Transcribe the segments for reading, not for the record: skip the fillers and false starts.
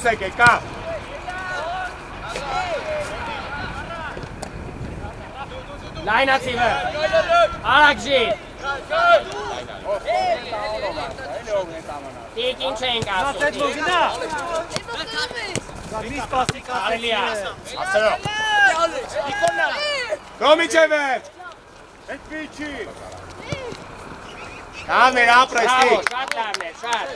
դուրս եկեք, կա։ Լայնացիվը, արագ ժի։ Տիկ ինչ ենք ասում։ Արելիա։ Ասերո։ Կոմիչև է։ Հետ վիչի։ Կամեր ապրեստի։ Բրավո, շատ լավն է, շատ։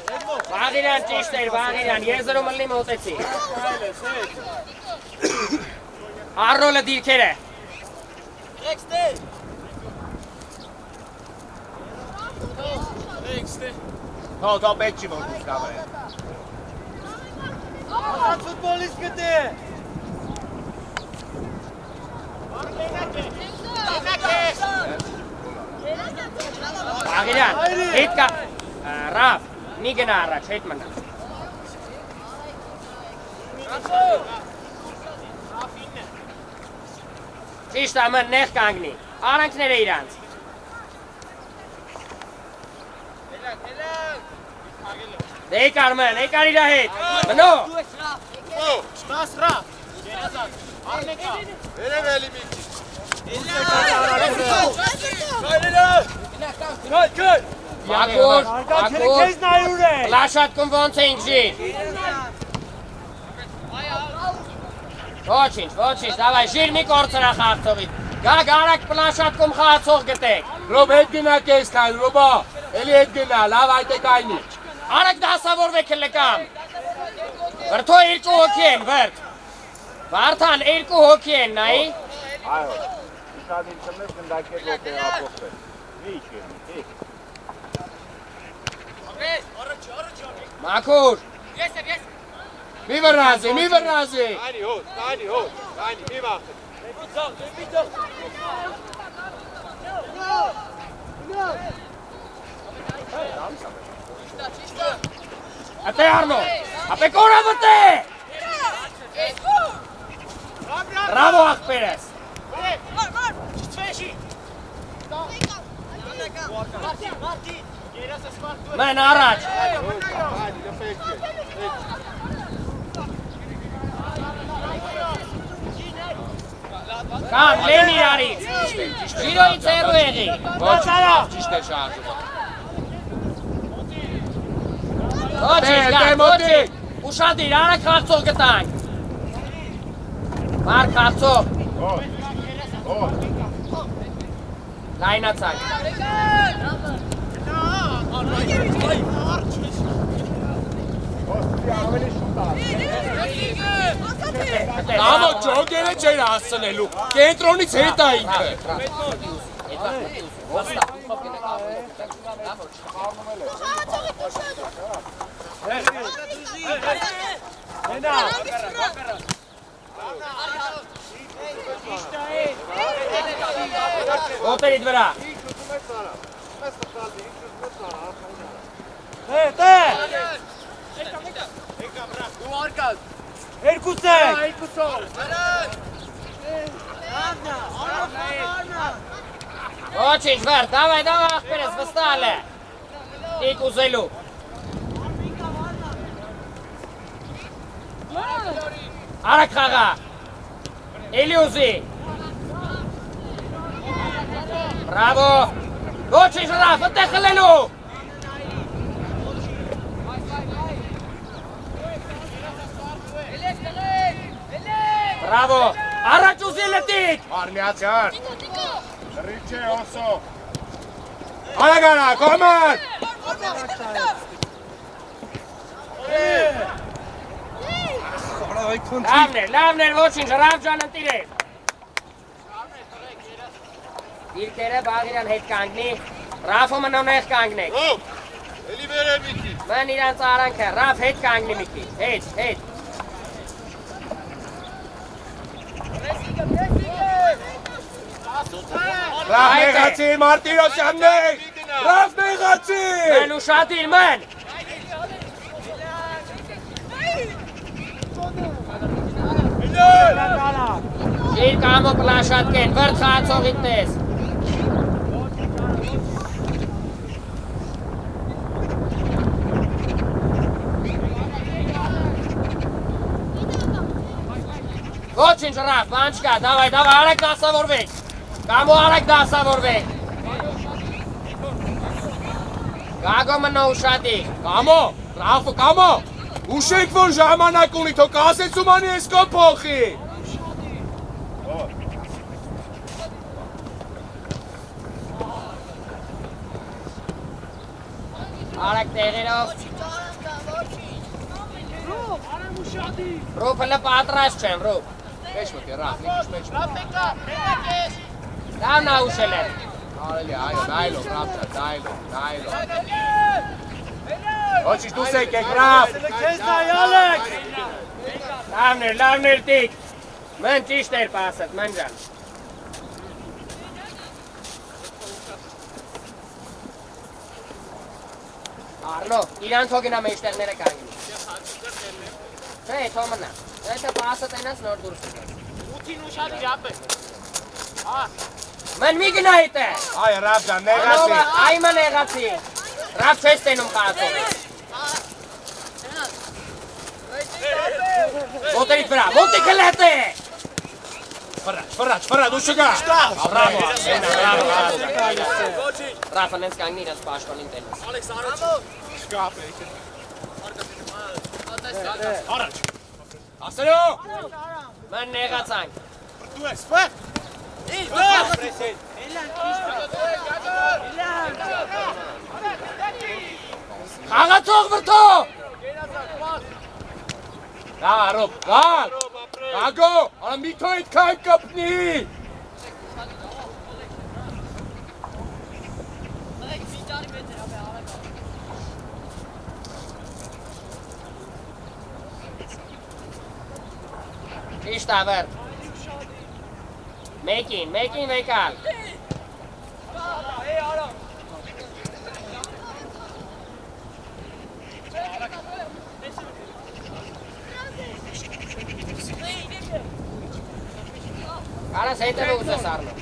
Վաղիրյան ճիշտ էր, Վաղիրյան, եզրում ըլնի մոտեցի։ Առոլը դիրքեր է։ Թո պետք չի որ դուս կամեր։ Ֆուտբոլիստ գտե։ Վաղիրյան, հետ կա, Ռավ, մի գնա առաջ, հետ մնա։ Ճիշտ ամեն նեղ կանգնի, արանքները իրանց։ Դե եկար մեն, եկար իրա հետ, մնո։ Շնաս Ռավ։ Վերև էլի մի Մակուր, լաշատքում ոնց էինք ժի։ Ոչինչ, դավայ, ժիր մի կործրա խաղցողիտ։ Գակ արակ պլաշատքում խաղացող գտեք։ Ռոբ հետ գնա կես կան, Ռոբա, էլի հետ գնա, լավ այդ է կայնի։ Արակ դասավորվեք հլկամ։ Վրդո երկու հոգի են, վրդ։ Վարդան, երկու հոգի են, նայի։ Այո, շատ ինցմես գնդակեր ոտե ապոխվել։ Վիչ են, հիք։ Մակուր։ Մի վրազի։ Կայնի հոտ, մի վախտ։ Ատե Արնո, ապե կորա վտե։ Բրավո աղբերես։ Մեն առաջ։ Կան, լեն իրարից։ Ժիրոյից հերու եղի։ Ճիշտ է շարժումը։ Ոչինչ, ուշադիր, արակ խաղցող գտանք։ Մարկ խաղցող։ Լայնացանք։ Ամո ջոգերը չեր հասցնելու, կենտրոնից հետ է ինքը։ Ոտերիդ վրա։ Ոչինչ վեր, դավայ աղբերես, վստահ է։ Տիկ ուզելու։ Արակ խաղա։ Էլի ուզի։ Բրավո։ Ոչինչ Ռաֆ, ընտեղ խլելու։ Բրավո, առաջ ուզի լտիկ։ Արմիացյան։ Ռիչե օսո։ Արագարա, կոմար։ Լավն էր, ոչինչ, Ռաֆ ջան ընտիր է։ Դիրքերը Բաղիրյան հետ կանգնի, Ռաֆը մնոնեղ կանգնեք։ Էլի վերև մի քիչ։ Մեն իրանց արանքը, Ռաֆ հետ կանգնի մի քիչ, հետ։ Ռավ նեղացի, Մարտիրոսյաններ, Ռավ նեղացի։ Մեն ուշադիր, մեն։ Ժիր կամո պլաշատկեն, վրդ խացողիտ տես։ Ոչինչ Ռաֆ, բան չկա, դավայ, արեք դասավորվեք։ Կամո արեք դասավորվեք։ Գագո մնա ուշադիր։ Կամո, Ռաֆը, կամո։ Ուշեք, որ ժամանակ ունի, թո կասեցում անի ես կո փոխի։ Արեք տեղերով։ Ռոպ հլը պատրաստ չեմ, ռոպ։ Մեջ մտի, Ռաֆ, մի քիչ մեջ մտի։ Դա նա ուշել է։ Արելի, այո, դայլով, Ռաֆ, դայլով։ Ոչինչ, դուս եկեք, Ռաֆ։ Լավներ, տիկ։ Մեն ճիշտ էր պասըտ, մեն ժան։ Արնո, իրան թոգինա մեջտեղները կանգին։ Չէ, թոմնա։ Եթե պասըտ ենաս նոր դուրս կգաս։ Ութին ուշադիր ապե։ Մեն մի գնայիտ է։ Այ, Ռաֆ ջան, նեղացի։ Այմա նեղացի։ Ռաֆ չես տենում կացով։ Ոտերիտ վրա, ոտի կլետ է։ Ֆրաջ, դու չգա։ Բրավո, Ռաֆը նենց կանգնի իրաց պաշտոնին տենես։ Առաջ։ Ասերո։ Մեն նեղացանք։ Դու ես, ֆեր։ Խաղացող վրդո։ Գա, Ռոբ, գա։ Գագո, արա մի թո այդքան կպնի։ Ճիշտ ավեր։ Մեկին վեկալ։ Կարաս հետևը ուզես արնո։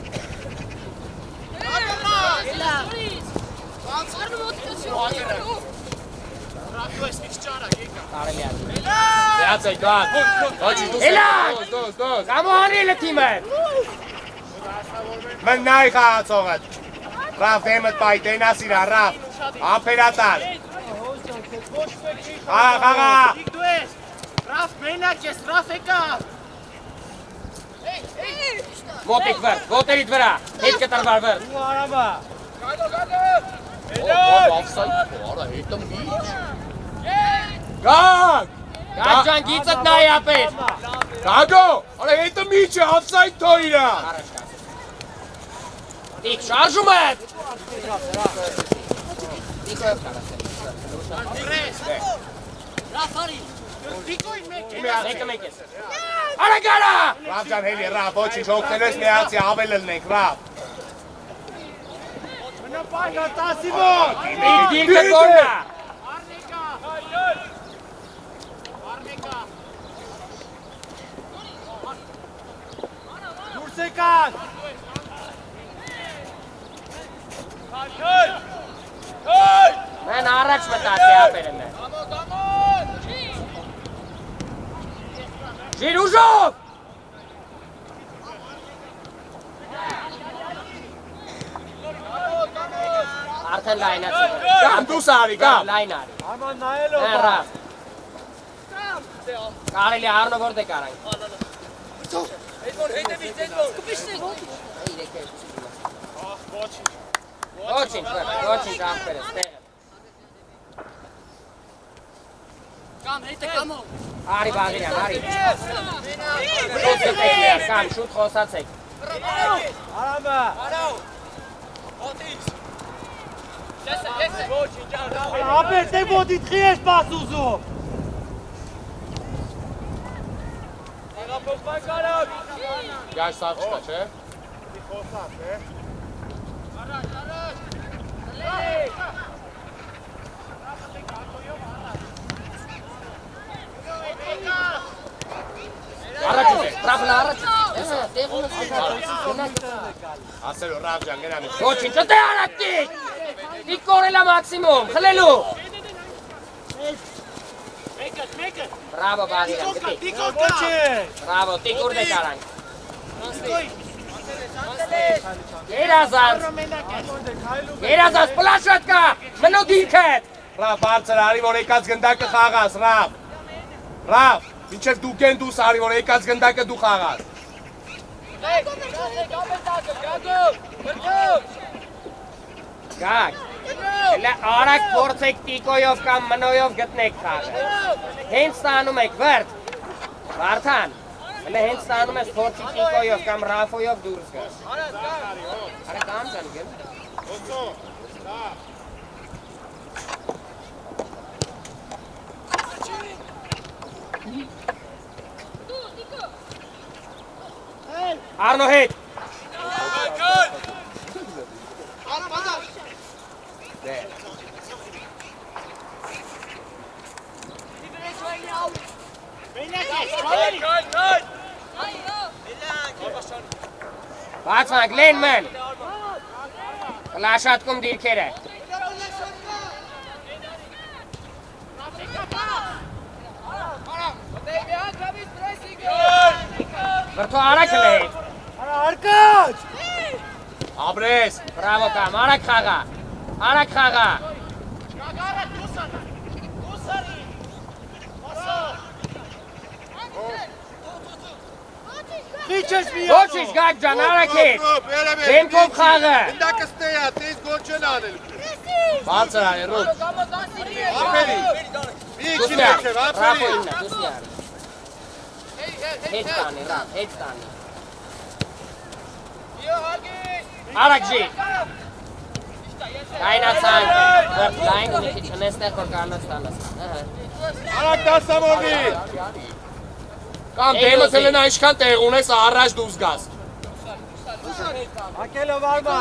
Կարելի ատի։ Դյացեք, գա։ Ոչինչ, դուս Էլակ։ դոս։ Կամո հանիլը թիմը։ Մեն նայ խաղացողդ։ Ռաֆ, դեմդ պայտենաս իրա, Ռաֆ։ Ամպերատար։ Խաղա։ Ռաֆ մենակ ես, Ռաֆ եկա։ Մոտիկ վրդ, ոտերիտ վրա, հետ կտրվար վրդ։ Գագ։ Գաք ջան գիծըտ նայ ապեր։ Գագո, արա հետը միջը, ավսայդ թո իրա։ Առաջ կասը։ Տիկ շարժում է։ Տիկո եվ կարասել։ Ռաֆ արի։ Դիկոյն մեկ է։ Մեկ ես։ Արա գարա։ Ռաֆ ջան, հելի, Ռաֆ, ոչինչ, օգնելես միացի ավել լնենք, Ռաֆ։ Դիրկը կորնա։ Մեն առաջ մտացի ապերը մեն։ Ժիր ուժով։ Արդեն լայնացի։ Կամ դուս արի, կամ։ Լայն արի։ Մեն ռավ։ Կարելի արնո որդ է կարանք։ Ոչինչ, աղբեր ես, տեղը։ Կամ հետը կամո։ Արի բաղիրյան, արի։ Շուտ գտեք միար, կամ, շուտ խոսացեք։ Ապեր, դե ոտիթխի ես պաս ուզում։ Գաշ սավ չկա, չէ։ Առաջ ուզեք, պրապլը առաջ ուզեք։ Տեղունը Ասերո, Ռաֆ ջան, գնամ ես։ Ոչինչ, ըտե արակ տիկ։ Տիկ կորելա մաքսիմում, խլելու։ Մեկը։ Բրավո Բաղիրյան, գտի։ Դիկոն Ոչ կա։ է։ Բրավո, տիկուր դեկարանք։ Դիկոն։ Երազանց, Մենակ է։ երազանց, պլաշատ կա, մնո դիրքետ։ Ռավ, բարձր արի, որ եկած գնդակը խաղաս, Ռավ։ Ռավ, մինչև դուք են դուս արի, որ եկած գնդակը դու խաղաս։ Գակ, elə արակ փորձեք տիկոյով կամ մնոյով գտնեք խաղը։ Հենց ստանում եք վրդ, Վարդան, elə հենց ստանում ես փորձի տիկոյով կամ ռաֆոյով դուրս գաս։ Արա կամ ջան գել։ Ոսո, դա։ Արնո հետ։ Բացվանք, լեն մեն։ Լաշատկում դիրքերը։ Վրդո արակ հլ հետ։ Արա արկաչ։ Ապրես։ Բրավո կամ, արակ խաղա, արակ խաղա։ Քիչ ես մի Ոչինչ գակ ջան, արակ հետ։ Դեմքով խաղը։ Գնդակը ստեյա, տես գոլ չեն անել։ Բարձր արի, Ռուբ։ Ապերի։ Մի Դուսի քիչ արի, եք, ապերի։ ռաֆոյիննա, դուսի արի։ Հետ տանի, ռավ, հետ տանի։ Արակ ժի։ Կայնացանք, վրդ լայն մի քիչ հնեստեղ որ կանաց տանաս։ Արակ դասավորվի։ Կամ դեմը թելենա ինչքան տեղ ունես առաջ դուս գաս։ Ակելը վարմա։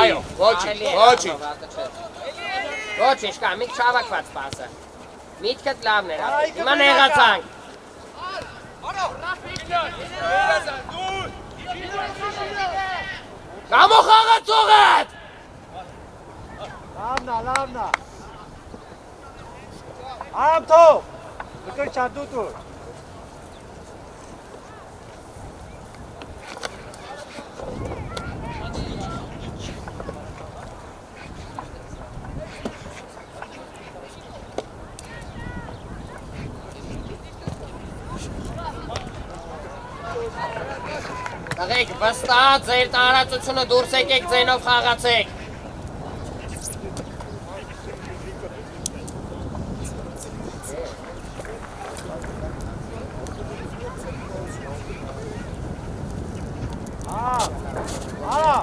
Այո, ոչինչ, ոչինչ։ Ոչինչ կա, մի քիչ հավաքված պասը։ Միտքդ լավն էր, հիմա նեղացանք։ Կամո խաղը ծողետ։ Լավնա, լավնա։ Արամ թող։ Դուք չադուտու։ Տղեկ, վստահ ձեր տարածությունը դուրս եկեք ձենով խաղացեք։ Արա։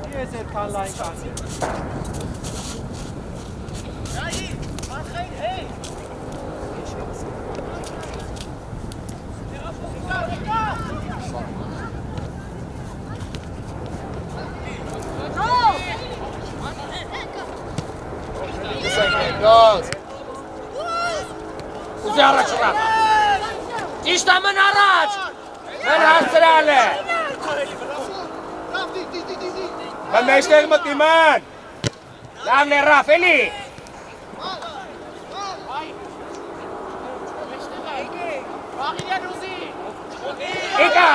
Ի ես այդքան լայն կանի։ Գոզ։ Ուզի առաջ ուղղ։ Ճիշտ ամեն առաջ։ Մեն հարցրալ է։ Մեն մեջտեղ մտնի մեն։ Լավն է ռաֆ, էլի։ Իկա։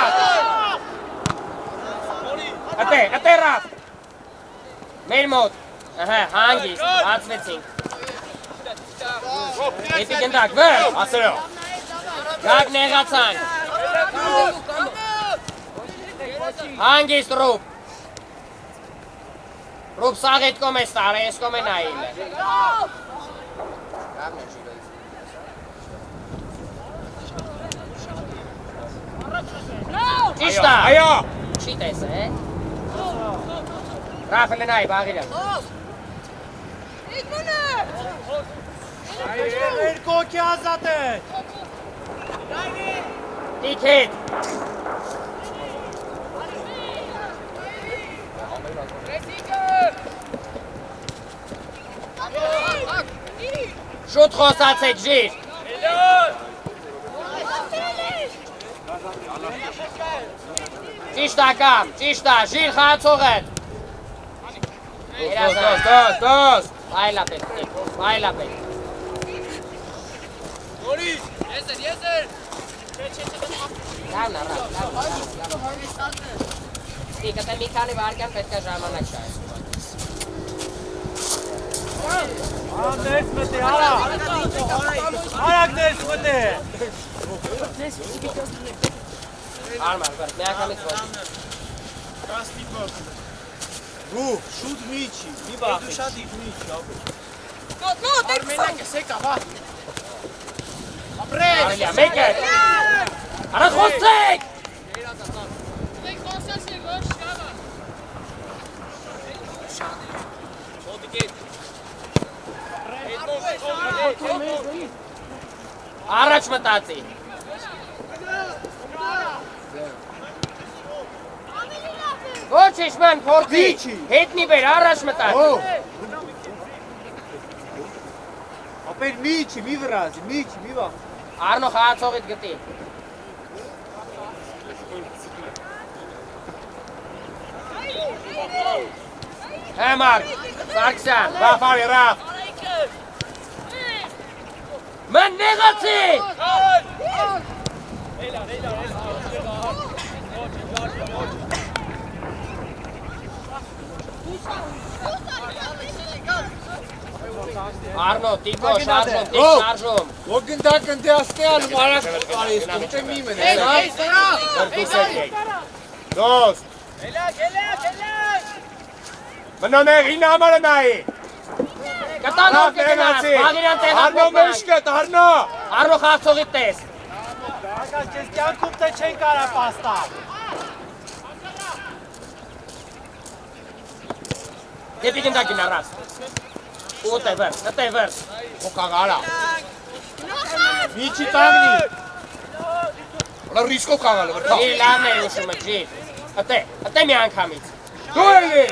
Ատե ռաֆ։ Մեր մոտ։ Ահա, հանգիստ, բացվեցինք։ Հետի գնդակ, վեր։ Ասերո։ Գակ նեղացանք։ Հանգիստ ռուպ։ Ռուպ սաղ էտ կոմ ես տարը, ես կոմ է նայիլ է։ Ճիշտ է։ Այո։ Չի տես է։ Ռաֆ էլ նայ, բաղիրը։ Երկու օքի ազատ է։ Տիկ հետ։ Շուտ խոսացեք, ժիր։ Ճիշտ ակամ, ճիշտ է, ժիր խացող հետ։ Դոս։ Այլա պետք է, Այլապետ։ Լավն առավ, լավն։ Ստի կտե մի քանի վարկյան պետք է ժամանակ շայս։ Արագ ներս մտի, արագ։ Արագ ներս մտի։ Արմար, վրտ, մի անգամից ոչ։ Ռուխ, շուտ միչի, մի բախի։ Դու շատ իդ միչի, ապե։ Արմենակ ես եկա, վա։ Արելիա, մեկ է։ Արա խոսեք։ Առաջ մտածի։ Ոչ իշման փորձի, հետնի բեր, առաջ մտածի։ Ապեր միչի, մի վրազի, միչի, մի բախ։ Արնո խաղացողիդ գտի։ Հեմար, Սարգսյան, Ռաֆարի, Ռաֆ։ Մեն նեղացի։ Արնո, տիկո, շարժում, տիկ շարժում։ Ոգնդակ ընտեասնի ալում, արագ կարիս, կուտե մի մեն։ Դրդուս եք։ Դոստ։ Մնոների նամարը նայի։ Կտանով կգնաս, բաղիրյան Արնո տեղակոպ մեշկետ, Արնո։ Արնո խաղցողիդ տես։ Ակաս, կեզ կյանքում տե չեն կարա պաստալ։ Դեպի գնդակին առաս։ Ուտ է վրս, հտ է վրս։ Հոկաղարա։ Միչի տանգնի։ Հորա ռիսկով կաղալը, վրթա։ Իր լավն է ուշումը, ջիր։ Հտ է մի անգամից։ Դու էլի։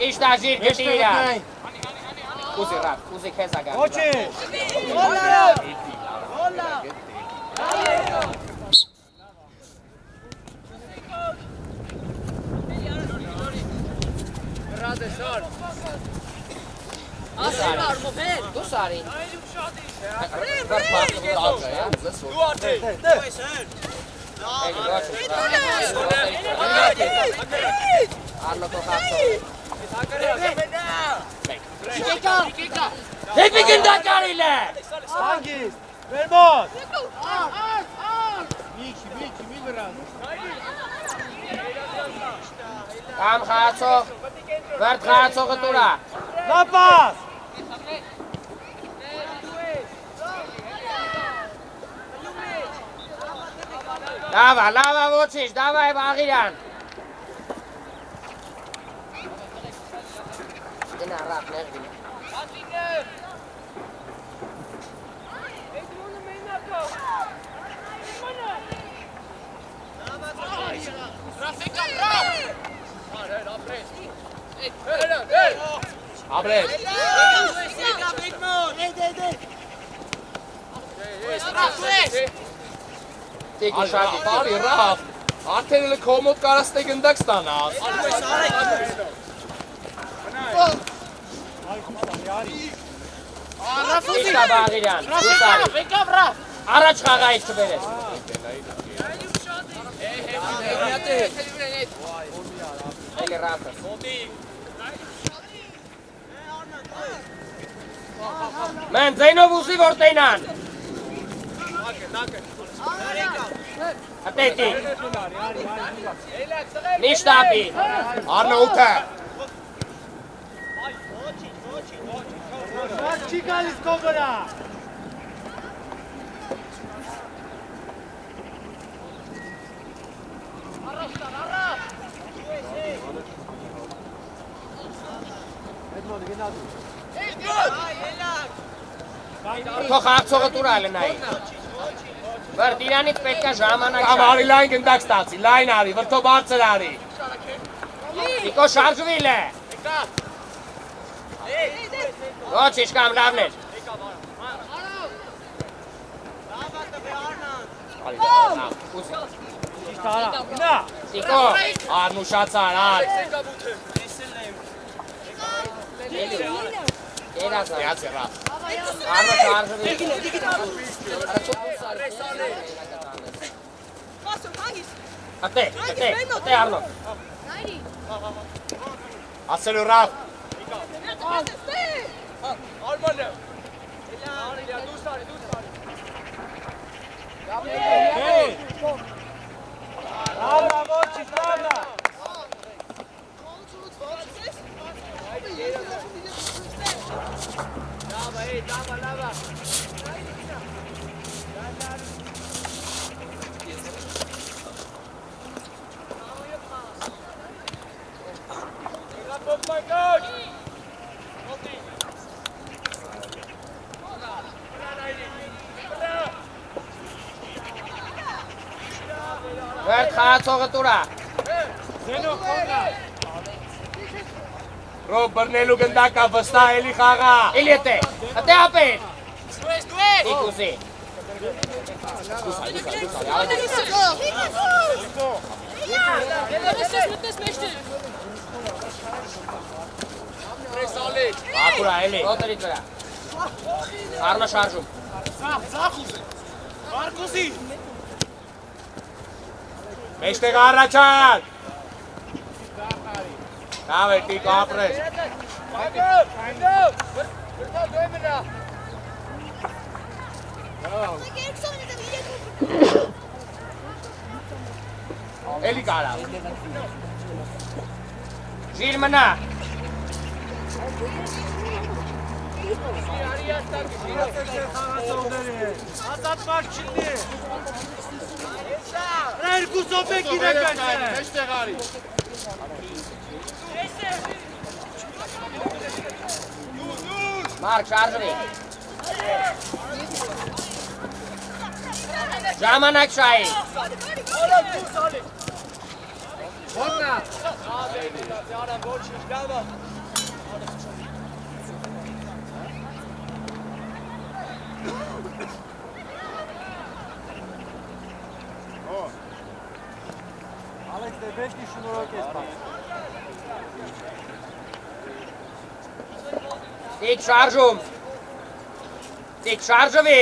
Իշտա ջիր գտի իրար։ Ուզի ռավ, ուզի քեզ ագար։ Ոչի։ Դու սարի։ Արնո կողացող։ Դեպի գնդակարիլ է։ Հանգիս, վերմոտ։ Միչի, մի վրազի։ Կամ խաղացող, վրդ խաղացողը տուրա։ Լապաս։ Լավա, լավա ոչիշ, դավայ Բաղիրյան։ Դնա ռապ ներգին։ Աբրես։ Տիկի շատի։ Բարի, Ռաֆ։ Արդեն էլի կոմոտ կարաս տե գնդակ ստանաս։ Իշտա Բաղիրյան, դու սարի։ Առաջ խաղայից չբերես։ Էլի ռապս։ Մեն ձայնով ուսի որ տենան։ Հտետի։ Նիշտապի։ Արնո ուտ է։ Շատ չի գալիս քո վրա։ Քո խաղացողը տուրալ է նայի։ Վրդ իրանից պետք է ժամանակ Կամ արի լայն գնդակ ստացի, լայն արի, վրթո բարձր արի։ Տիկո շարժվիլ է։ Ոչ իշկամ լավն էր։ Ճիշտ արա, գնա։ Տիկո, Արնուշացար, ար։ Երազան։ Եացե Ռաֆ։ Արնո շարժվի։ Ատե Արնո։ Ասելու Ռաֆ։ Ravna, vočić, ravna! Վերդ խաղացողը տուրա։ Zeno, խոնա! Ռոբ բռնելու գնդակա վստահ էլի խաղա։ Էլի ատե ապետ։ Տիկուսի։ Ակուրա էլի։ Ռոտերից վրա։ Արնո շարժում։ Ձախ ուզե! Վարկուսի! Մեջտեղ առաջան։ Լավ է Տիկո ապրես։ Էլի կարա։ Ժիր մնա։ Ազատված չլի! Երկու սոպեք իրական է! Մեջտեղ արի։ Մարկ շարժվի։ Ժամանակ շայի։ Ոտնա! Ալեքս դեպեշկի շնորոք ես պակ։ Տիկ շարժում։ Տիկ շարժվի։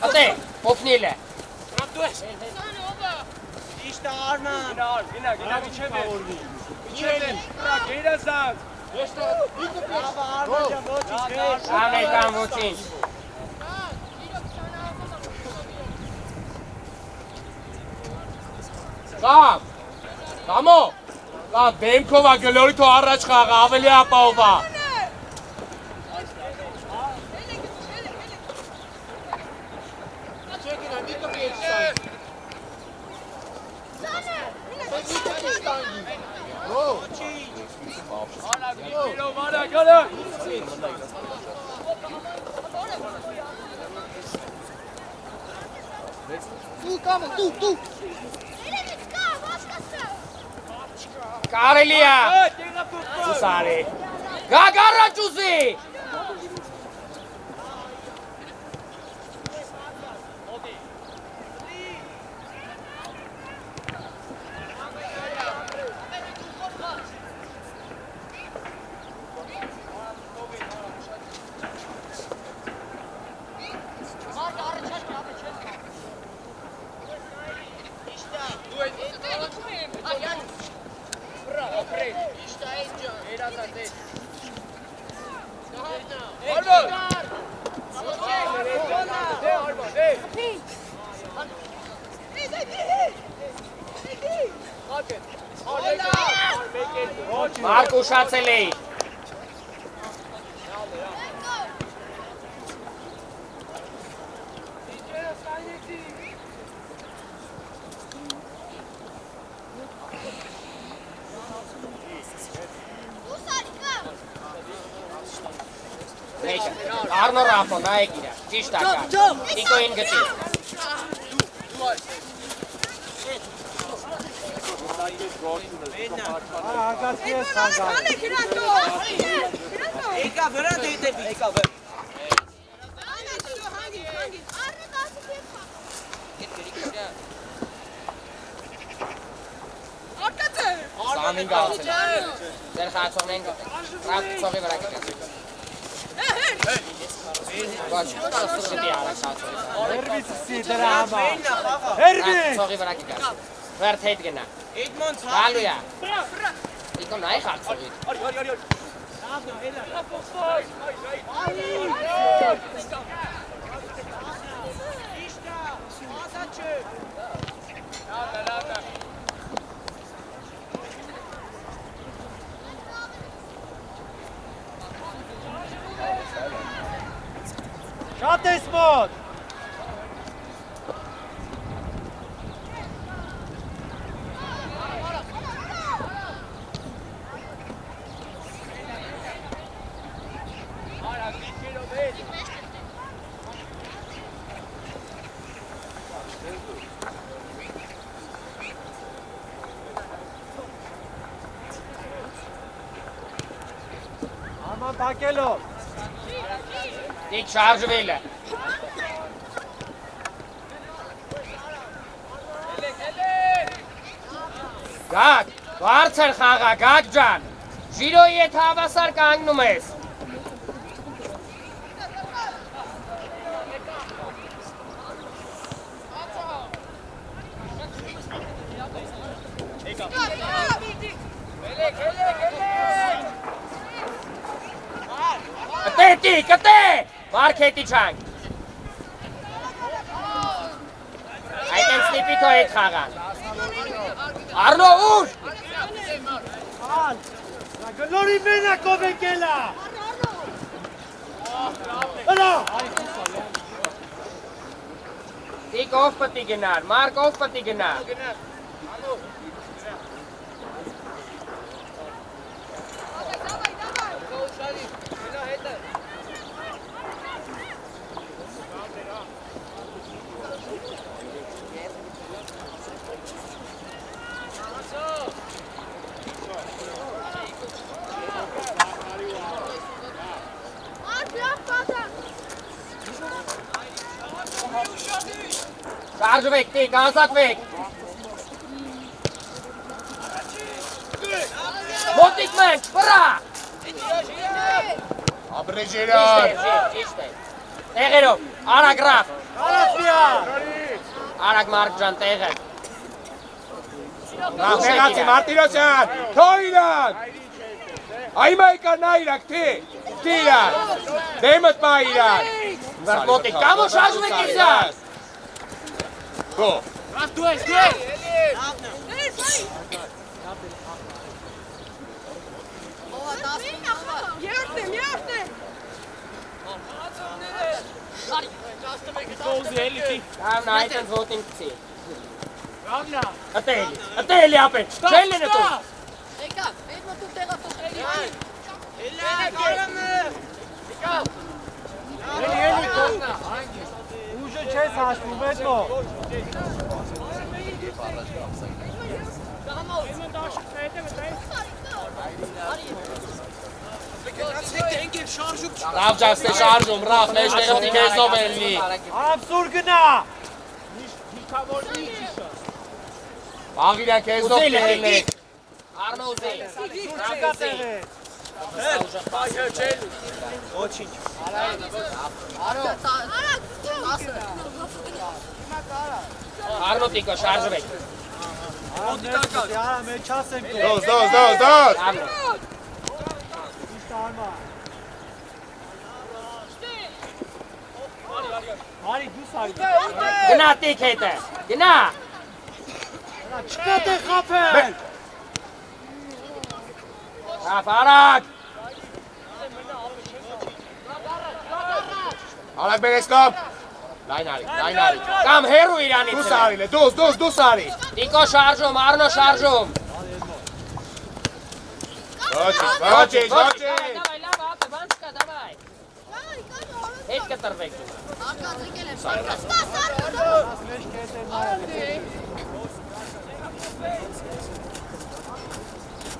Ատե, օգնել է։ Իշտա արնան։ Գինա միջև է։ Միջև է։ Գերազանց։ Անեկան ոչինչ։ Կամ։ Կամո։ Կամ դեմքով է գլորի թո առաջ խաղա, ավելի ապահովա։ Կարելի է։ Սուսարի։ Գագարաճ ուզի։ Մարկ ուշացել էի։ Arno Rafo, նայեք իրար, ճիշտ ակար, Տիկոյին գտի։ Հագացի ես խանգար։ Եկա վրա դեպի։ Եկա վրա։ Սամին գացել։ Ձեր խացողն են գտել։ Ռավ ծողի վրա գտել։ Ոչ, գտի արակ խացողի։ Հերվիսի դրա համար։ Հերվիս։ Ծողի վրա գտել։ Վերդ հետ գնա։ Էդմոն Գալույա։ Իկո նայ խացողի։ Շատ ես մոտ։ Արման տակելով։ Տիկ շարժվել է։ Գակ, բարձր խաղա, Գակ ջան, ժիրոյի հետ հավասար կանգնում ես։ Կտե, վարք հետի չանք։ Այդ են սնիպի թո հետ խաղան։ Արնո ուր։ Գլորի մենակով եկելա։ Հլա։ Տիկ ով պտի գնար, Մարկ ով պտի գնար։ Շարժվեք, տիկ, անսատվեք։ Մոտիկ մենք, վրա։ Աբրեջերան։ Ճիշտ է։ Տեղերով, արագ Ռաֆ։ Արասիա։ Արագ Մարկ ջան, տեղը։ Նախեղացի Մարտիրոսյան, թող իրան։ Այմա եկա նա իրակ, թի իրան։ Դեմըտ մա իրան։ Մոտիկ, կամո շարժվեք իսան։ Գո։ Ռաֆ դու ես։ Կամ նայտ են ոտնին կցի։ Ռավնա։ Ատելի ապեն, չել են էտո։ Եկա, Էդմոն դու տեղա փոխելի։ Էլա, գարամը։ Եկա։ Էլի կողնա։ Ուժը չես հաշվում էտո։ Ռավ ջաստե շարժում, Ռավ, մեջտեղը դիգեզով են լի։ Աբսուր գնա։ Աղիրան կեզով կերն եք։ Արնո ուզել։ Չկա տեղը։ Ոչինչ։ Արնո տիկո, շարժվեք։ Արա մեջ ասեմ կո։ Դոս։ Արնո։ Ճիշտ արմա։ Արի դու սարի։ Գնա տիկ հետը, գնա։ Չկա տեղ խափել։ Ռաֆ, արագ։ Արակ բերեսկոպ։ Լայն արի։ Կամ հերու իրանից։ Դուս արիլ է, դուս արի։ Տիկո շարժում, Արնո շարժում։ Ոչինչ։ Давай, лава, бабка, давай. Հետ կտրվեք։ Արկած եկել եմ։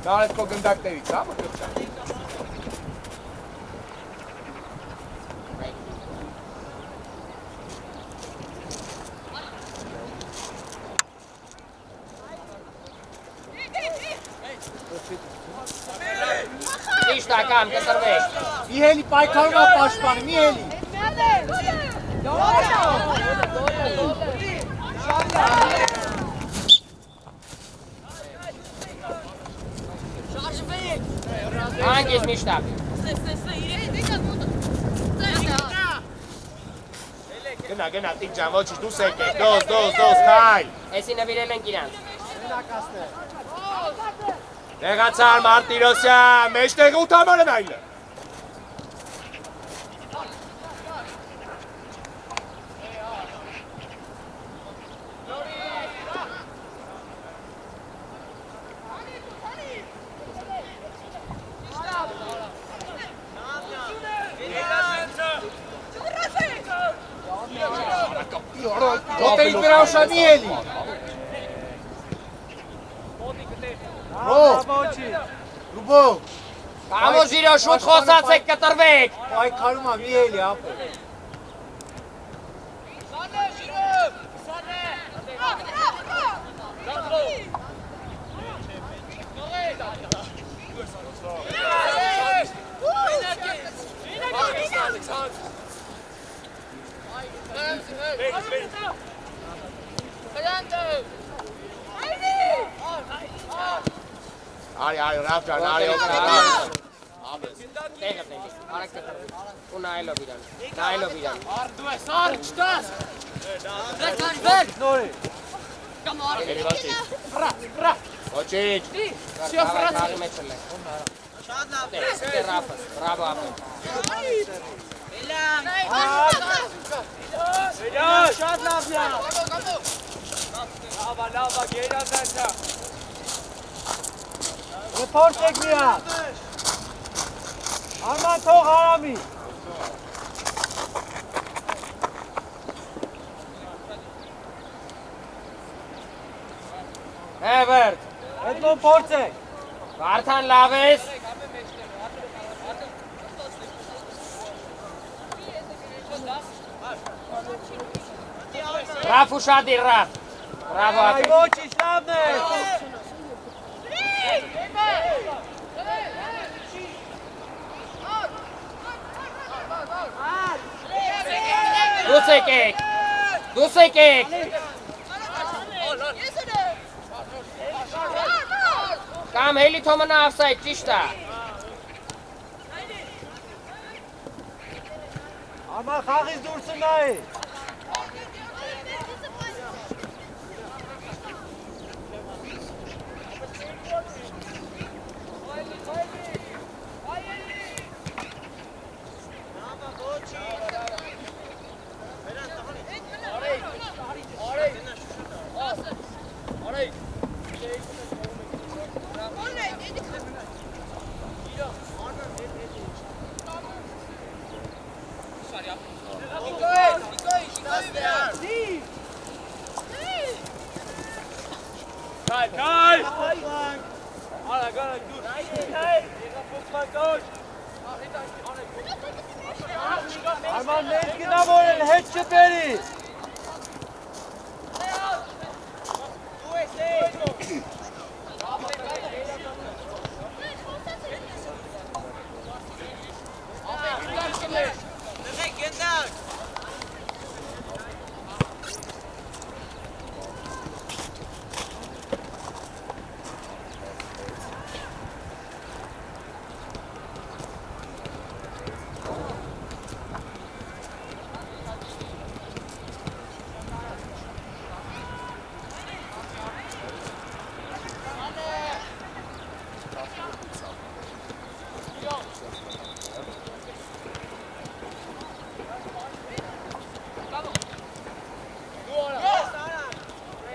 Նարես քո գնդակներից, հա, մկրճա։ Ճիշտ է կամ կտրվեք։ Միհելի պայքարում է պաշտպանը, Միհելի։ Հանգիս միշտապ։ Գնա, տիկ ջան, ոչի, դուս եկեք, դոս, քայլ։ Էսի նվիրել ենք իրանց։ Տեղացար Մարտիրոսյան, մեջտեղ 8 համարն այլը։ Ոտեին վրա ուշա Միհելի։ Ռուբո, Կամոս իրո շուտ խոսացեք կտրվեք։ պայքարում է Միհելի, ապը։ Արի, Ռաֆ ջան, արի, Տեղը տեղի, արեք կտրվեք։ Ու նայելով իրան, նայելով իրան։ Դու ես արջ տաս։ Էլի ոչի։ Ոչիչ։ Քաղաքի մեջ էլ է։ Շատ լավ է։ Ռաֆս, բրավո ապը։ Շատ լավ է։ Լավա, գերազանցա։ Ռեպորտ եք միա։ Արման թող հարամի։ Էվերտ, Հետո փորձ եք։ Վարդան լավ ես։ Ռաֆ ուշադիր, Ռաֆ։ Բրավո Այ ապը։ ոչինչ լավն է։ Դուս եկեք։ Կամ հելի թոմնա ավսայդ, ճիշտ է։ Արման խաղից դուրս նայ։ Kay! Ala gana dur. Arman mezgina volen heç çeperi.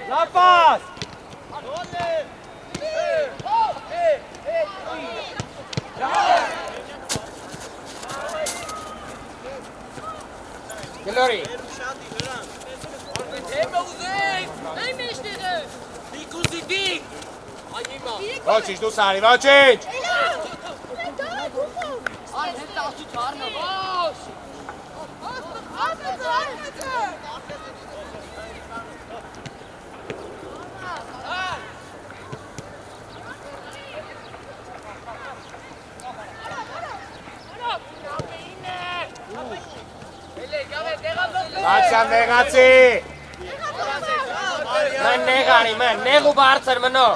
La paz! Գլորի։ Թեմը ուզենք։ Այ մեջտեղը։ Դիկուզի դիկ։ Այ հիմա։ Ոչինչ դու սարի, ոչինչ։ Այ հետ ասու չառնա։ Ոս։ Սացյան նեղացի։ Մեն նեղանի, մեն, նեղ ու բարձր մնո։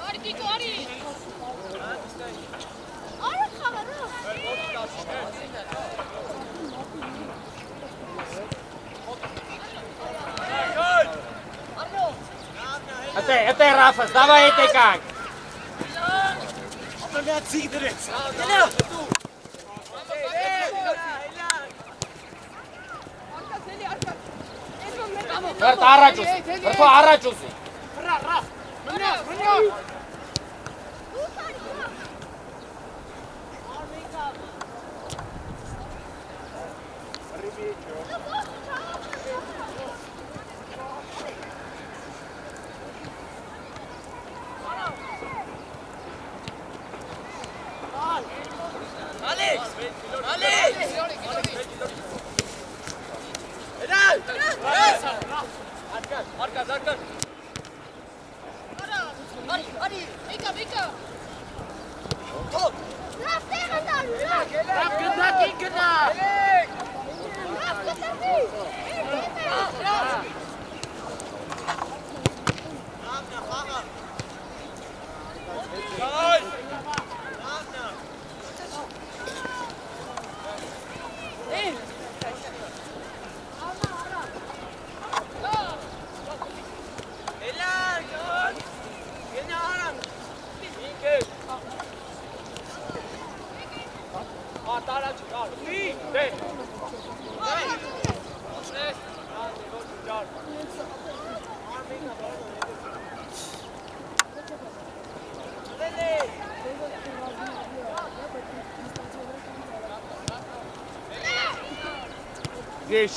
Արի դիկո, արի։ Արի խաղարը։ Ըտե Ռաֆս, դավայ հետ եկանք։ Ապա մի ցիկ դրեց։ Վրդ առաջ ուզի, վրդո առաջ ուզի։ Արի, եկա։ Լավ տեղը տալու, լավ։ Գնա։ Լավ կտավի։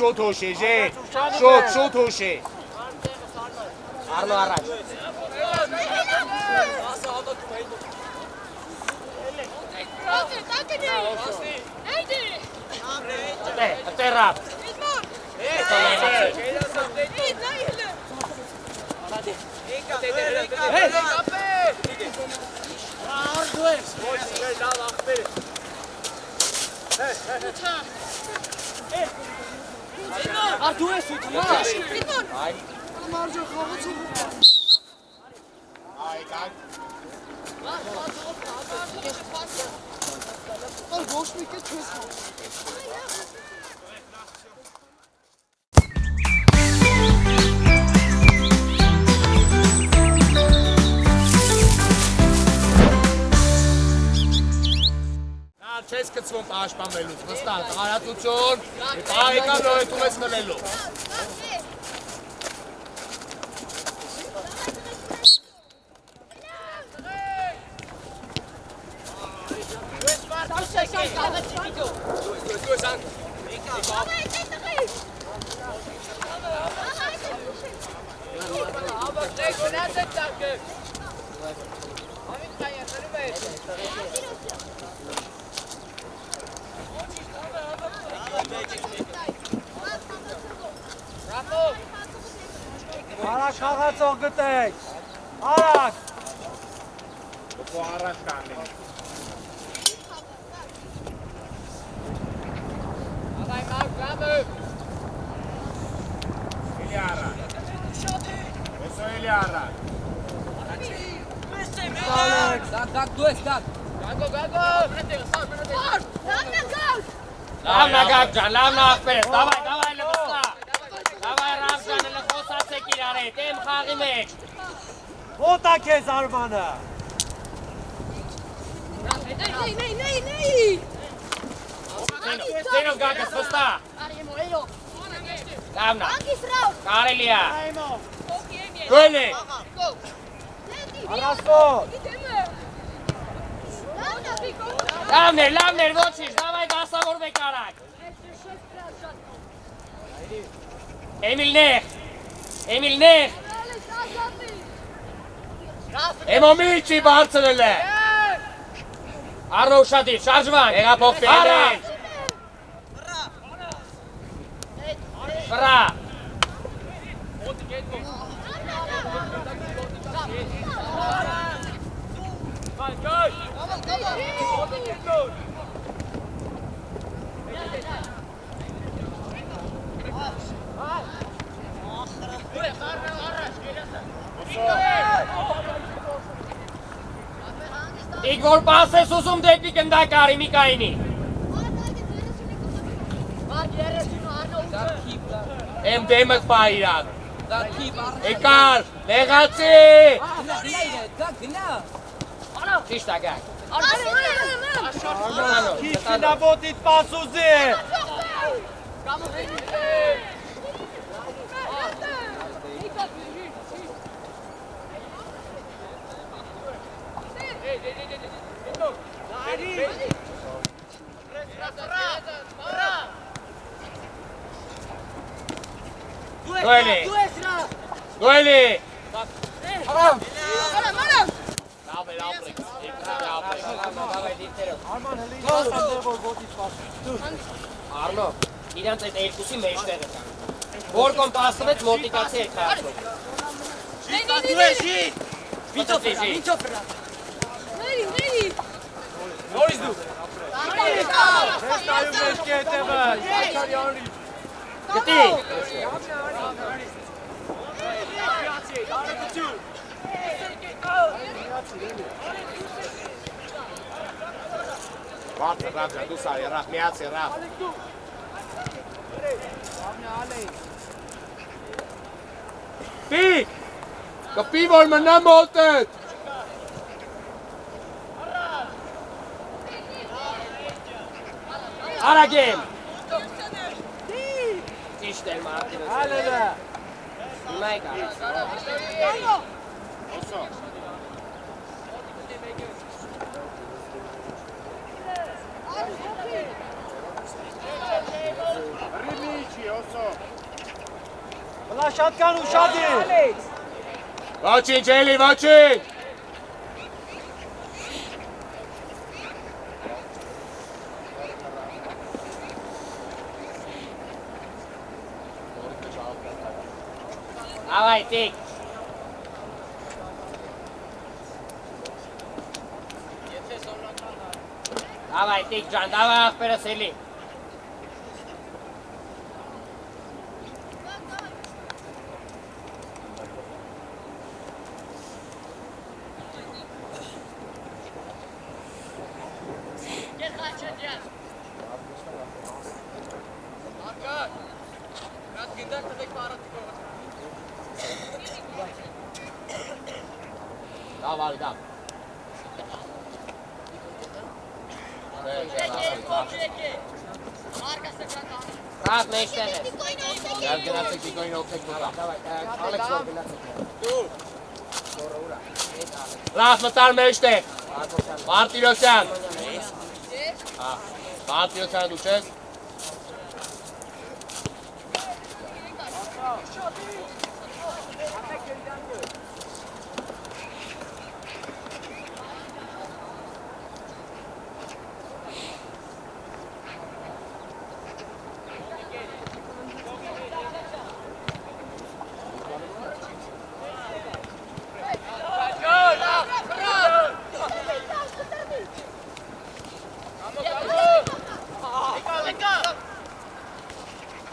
Շուտ հոշի, շուտ հոշի։ Արնո առաջ։ Ըտե Ռաֆ։ Դու ես ուտում։ Մարջը խաղացու։ Այ կան։ Ոչ մի կես չես խաղացու։ Չես կծվում պաշտպանվելուց, վստահ, տղարացություն, պարիկան նորետում ես մնելու։ Արագ խաղացող գտեք։ Արագ։ Դու առաջ կանի։ Էլի առաջ։ Ոսո էլի առաջ։ Լավ նագակ ջան, լավ նախպերես, դավայ լվստա։ Դավայ Ռաֆ ջան, էլը խոսացեք իրար հետ, եմ խաղի մեջ։ Ոտա քեզ Արմանը։ Նեյ։ Ձենով գակս, վստա։ Արի մոյո։ Լավնա, Անգիս Ռաֆ։ կարելի է։ Գույնի։ Լավներ, ոչինչ, դավայ դասավորվեք արագ։ Էմիլ նեղ։ Էմո միչի բարձրել է։ Առնո ուշադիր, շարժվանք։ Հեղափոխվի ելեն։ Վրա։ Իք որ պաս ես ուսում դեպի գնդակարի Միկայինի։ Եմ դեմս պա իրան։ Էկար, նեղացի։ Ճիշտ ագակ։ Քիչնա ոտիտ պասուզի։ Գոյլի։ Արնո, իրանց այդ երկուսի մեջտեղը կան։ Որ կոմպասվեց մոտիկացի է խաղացող։ Նորից դու։ Շեստայում մեջքի հետևը։ Գտի։ Բարձր ռավ ջան, դու սարի, ռավ, միացի, ռավ։ Պիկ, կպի որ մնա մոտդ։ Արագեմ։ Ճիշտ էլ մարդիրոս։ Հալելը։ Հիմա եք արաս։ Օսո։ Ռիմիչի, օսո։ Բլա շատ կան ու շատ է։ Ոչինչ, էլի, ոչինչ։ Ավայ, տիկ։ Ավայ, տիկ ջան, դավայ աղպերս էլի։ Դավ, արի, դավ։ Ռավ մեջտեղ ես։ Դավ գնացեք դիկոին օգնեք դուրա։ Ալեքս որ գնացեք։ Լավ մտար մեջտեղ։ Մարտիրոսյան։ Մարտիրոսյան դու չես։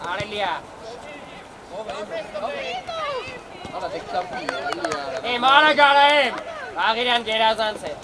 Արելիա։ Եմ արագ արա եմ։ Աղիրյան գերազանց է։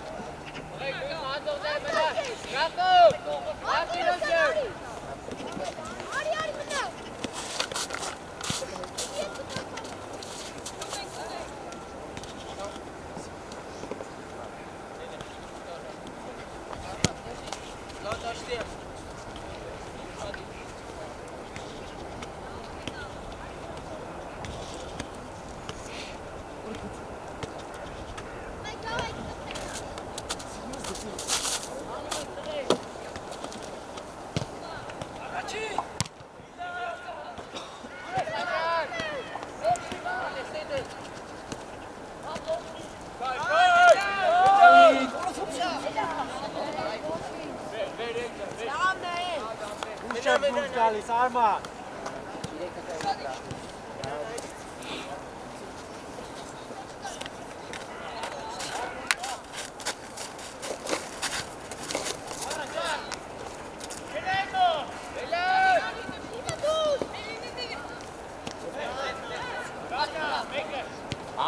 չեք դուրս գալիս, Արման։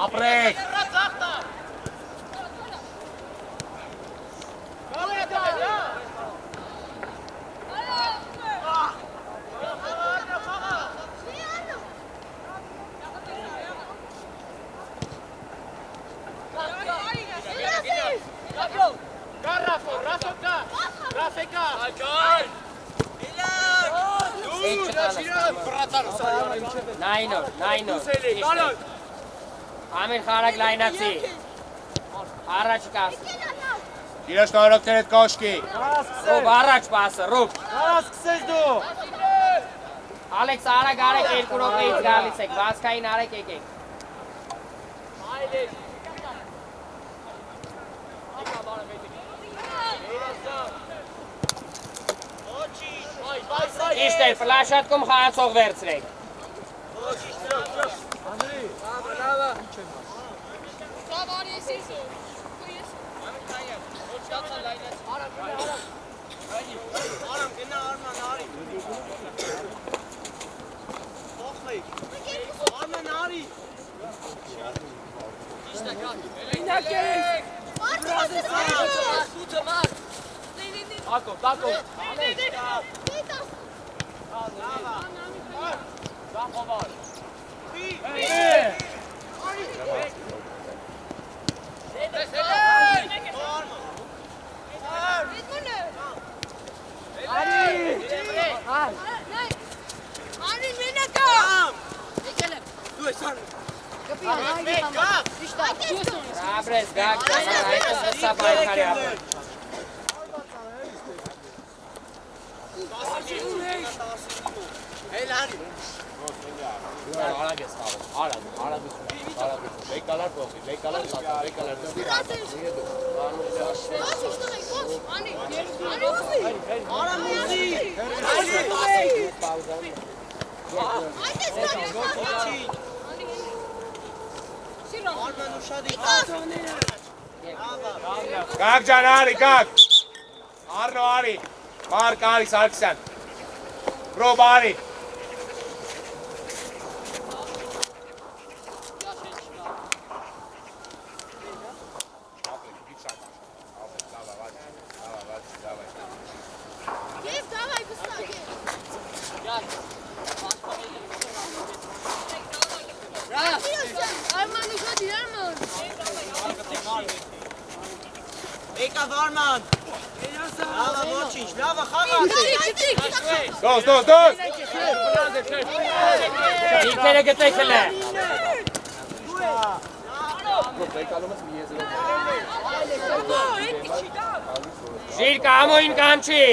Ապրեք։ Նայնոր, Ամիր խարակ լայնացի, առաջ կաս, Իրաշ նարոքներ էտ կոշկի։ ռուբ առաջ պասը, ռուբ, Կարա սկսես դու։ Ալեքս արագ երկու ռոպեից գալիս եք, վասկային արեք եկեք։ Իշտ էր, պլաշատքում խաղացող վերցրեք։ Ռաբրես, գակ, այդս հսա բայքարի ապր։ Արագ ես խաղում, արագ բեկալար փոխի, բեկալար սատա, բեկալար Կակ ջան արի, կակ Արնո արի, Մարկ արի Սարգսյան Ռոբ արի Եկավ Արման։ Լավա ոչինչ, լավա խաղաց։ Դոս Իքերը գտեք հլը։ Ժիր կամոին կանչի։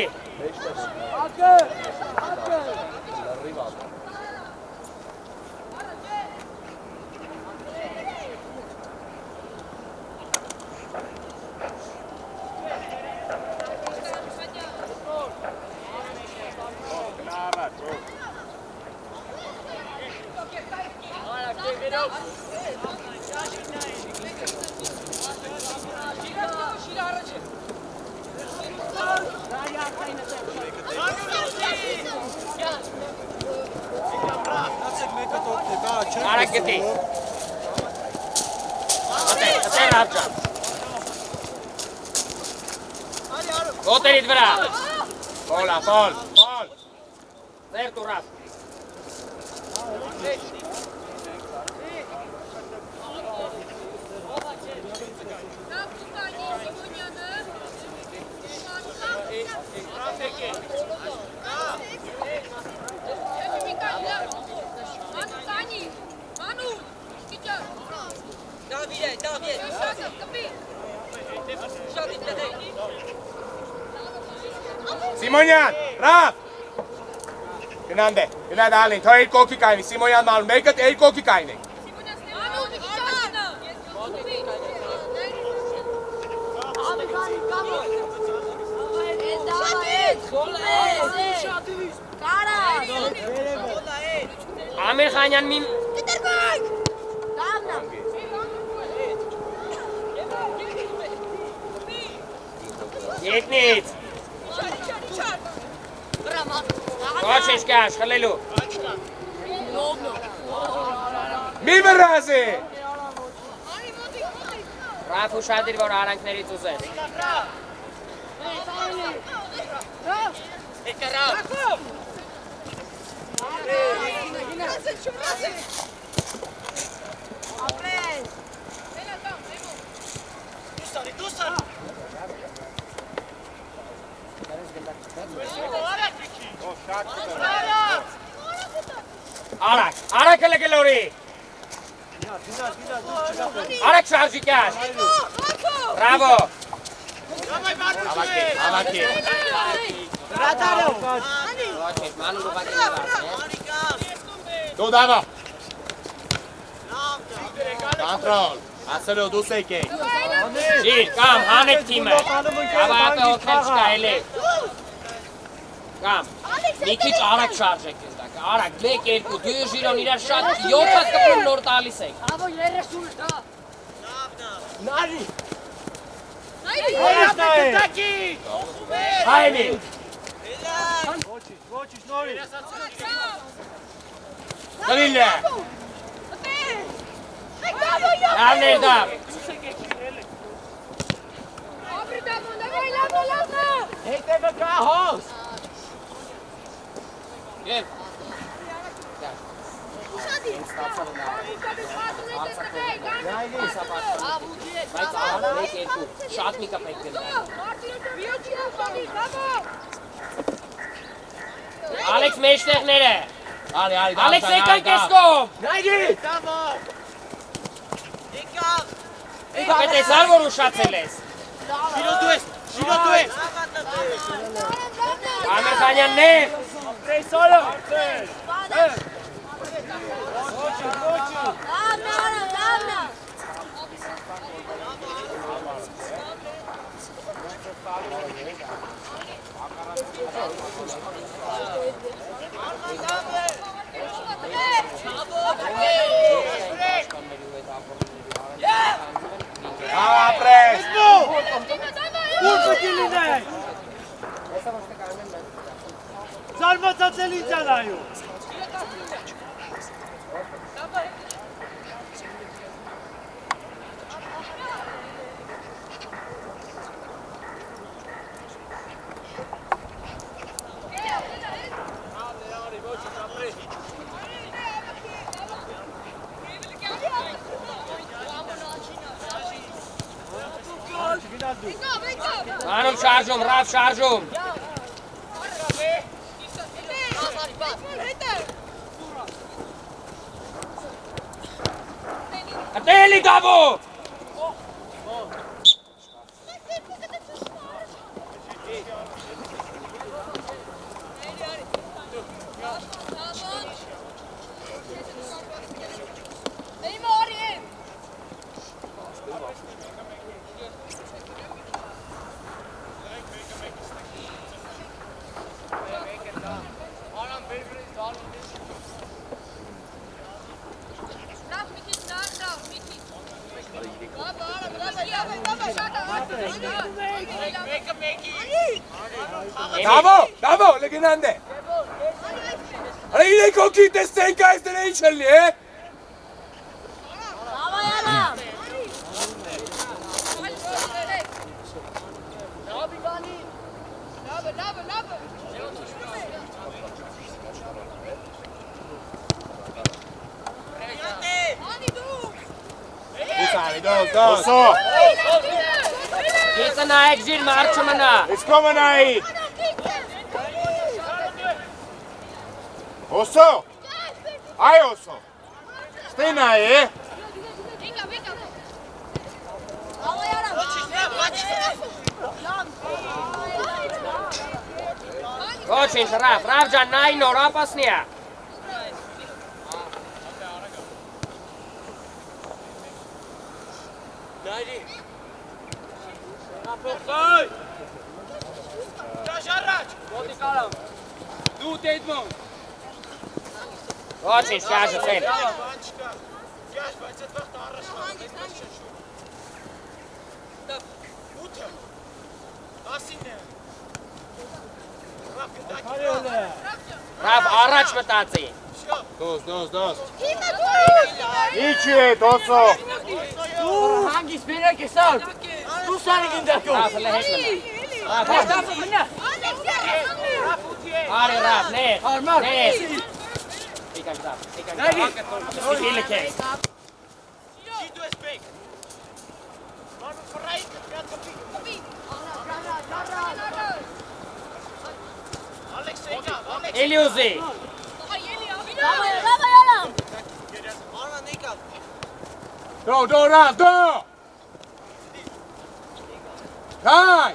Արագ գտի։ Ատեր ապջան։ Գոտերիդ վրա։ Պոլա, պոլ Ձեր տուրավ։ Սիմոնյան, ռավ Գնանդ է, գնանդ ալին, թո էր կոքի կայնի, Սիմոնյան մալում, մեկըտ էր կոքի կայնի Давай! Կարա։ Ամիր Խանյան մի Դերգոյ։ Դամնա։ Ետնից։ Ոչ ես կաշ, խլելու։ Մի վրազի։ Ռաֆ ուշադիր, որ արանքներից ուզես։ Արակ էլ գլորի։ Արակ շարժի կաշ։ Բրավո։ Ավակի։ Ոչ ես, մանուր ուղակի նվաս։ Դու դավա։ Կոնտրոլ։ Ասելով դուս եկեք։ Ժիր, կամ հանեք թիմը։ Գավատը օգնել չկա էլի։ Կամ, մի քիչ արագ շարժեք ենտակ, արագ, 1, 2, 2 ժիրոն իրար շատ 7 կպրում նոր տալիս եք։ Աբո 30-ը դա։ Նարի։ Հայնի։ Ոչինչ, նորի։ Դրիլ է։ Լավն էր դավ։ Հետևը կա հոս։ Եվ։ Բայց արագ 1, 2, շատ մի կպեք գնդակ։ Ալեքս մեջտեղները։ Ալեքս եկան կեսկով։ Նայդի։ Պետք է սար որ ուշացել ես։ Շիրոտու ես։ Ամիր Խանյաններ։ Պրեսորը։ Ապրես։ Ուր պետք է լինեք։ Զարմացած էլ ինձ է նայում։ Անում շարժում, ռավ շարժում։ Ատելի դավո։ Դավո, լգնանդ է։ Արա իրեք հոգի տեսցենք այս դրա ինչ լի, է։ Դոսո։ Գիծը նայեք ժիր մարդ չմնա։ Իսկո մնայի։ Օսո։ Այ օսո։ Ստենա է։ Ոչինչ, ռավ ջան, նայ նոր ապասնիա։ Նայդի։ Ապոխայ։ Ճաշ առաջ։ Ոտի կարամ։ Դու Դեյդմոն։ Ոչինչ, շարժեցել։ Ռավ, առաջ մտածի։ Դոս։ Իչի է, դոսո։ Հանգիս բերեք է սար։ Դու սարի գնդակում։ Ռավ, հլը հետ մնա։ Արի Ռավ, ներ, ներ։ Եկան Ռավ, եկան Ռավ։ Սիլը կես։ Իլյուզի։ Դո, Ռավ, դո։ Հայ։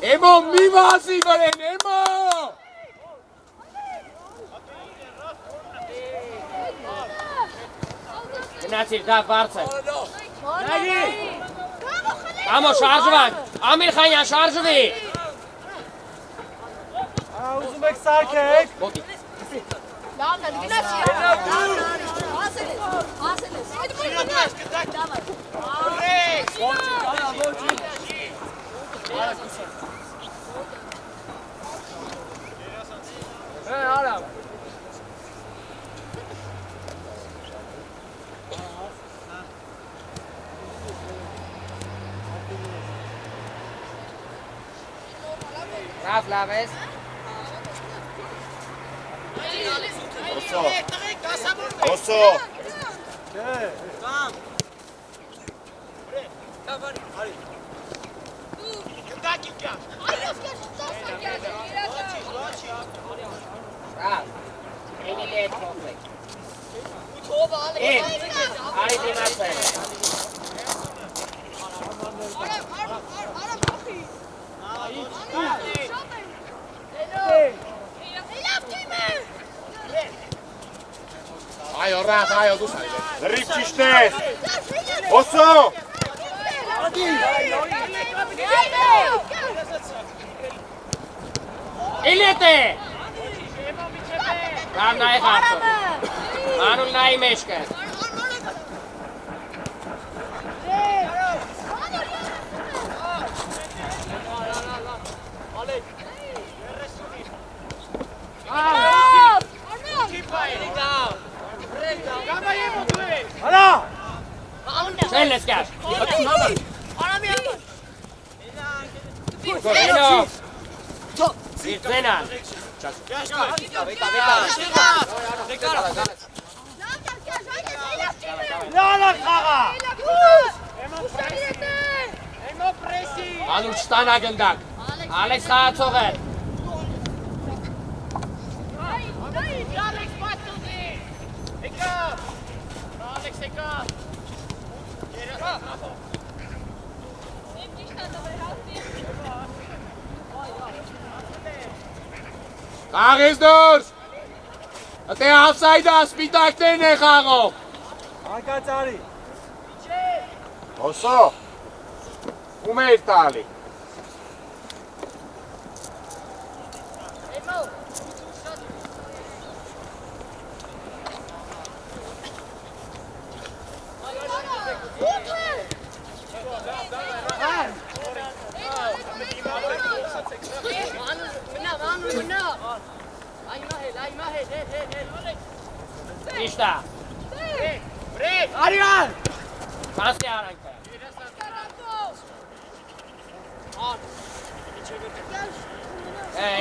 Էմո մի վազի վրեն, էմո։ Գնացիր, դա բարձր։ Ամո, շարժվանք, Ամիր Խանյան, շարժվի։ Ուզում եք սարքեք։ Ոտի։ Ռավ, լավ ես։ Դոսո։ Ռավ, էնի լի էտ կոպլեք։ Արի դիմացել։ Այո, Ռավ, այո, դու սարի։ Լրիվ ճիշտ ես։ Դոսո։ Իլիտ է։ Ռավ նայի խարծով։ Մանուլ նայի մեջկը։ Չեն ես կաշ։ Գորինո։ Սիրծենան։ Անուր չտանա գնդակ։ Ալեքս խաղացող է։ Կաղես դուրս։ Ատե ավսայդա սպիտակներն է խաղով։ Հանկացարի։ Դոսո։ Ում էր տալի։ Իշտա։ Արիան։ Կանսի արանքը։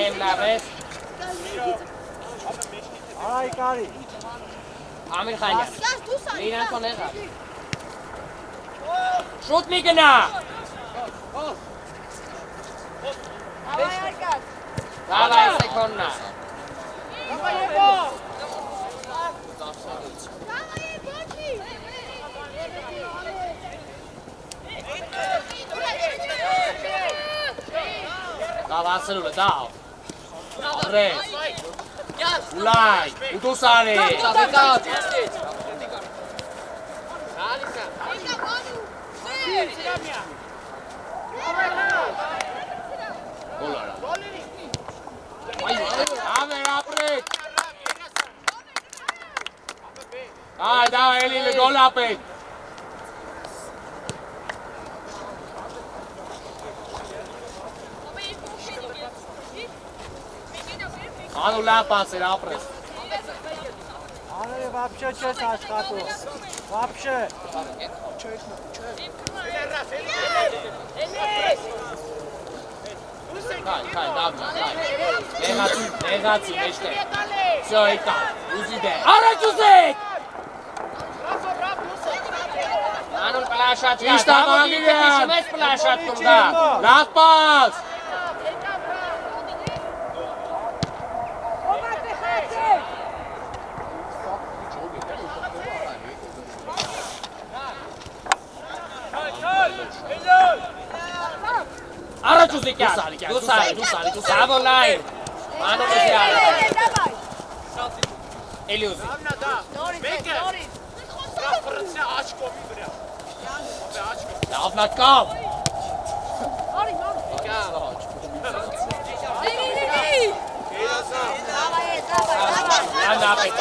Եմ լավ ես։ Արայ կարի։ Ամիր Խանյան։ Լիրան կոն եղա։ Շուտ մի գնա։ Դավայ սեկոնդնա։ Դավասրուլը դավ։ Ռես։ Ուլայ, ուտուսարի։ Էլի գոլ ապետ։ Անու լավ պասեր ապրես։ Աները վապշե չես աշխատում, վապշե։ Քայ, դավնա, քայ։ Նեղացի, մեջտեղ։ Всё, եկա, ուզի դե։ Առաջ ուզեք։ Անուն պլաշատկա, Ճիշտ աղաղիրյան։ դամը մեծ պլաշատկում դա։ Լավ պաս։ Առաջ ուզիկյան, դու սարի, սավո լայն, անուն ուզի արը, էլի ուզի, Լավնա կավ։ անապ էտ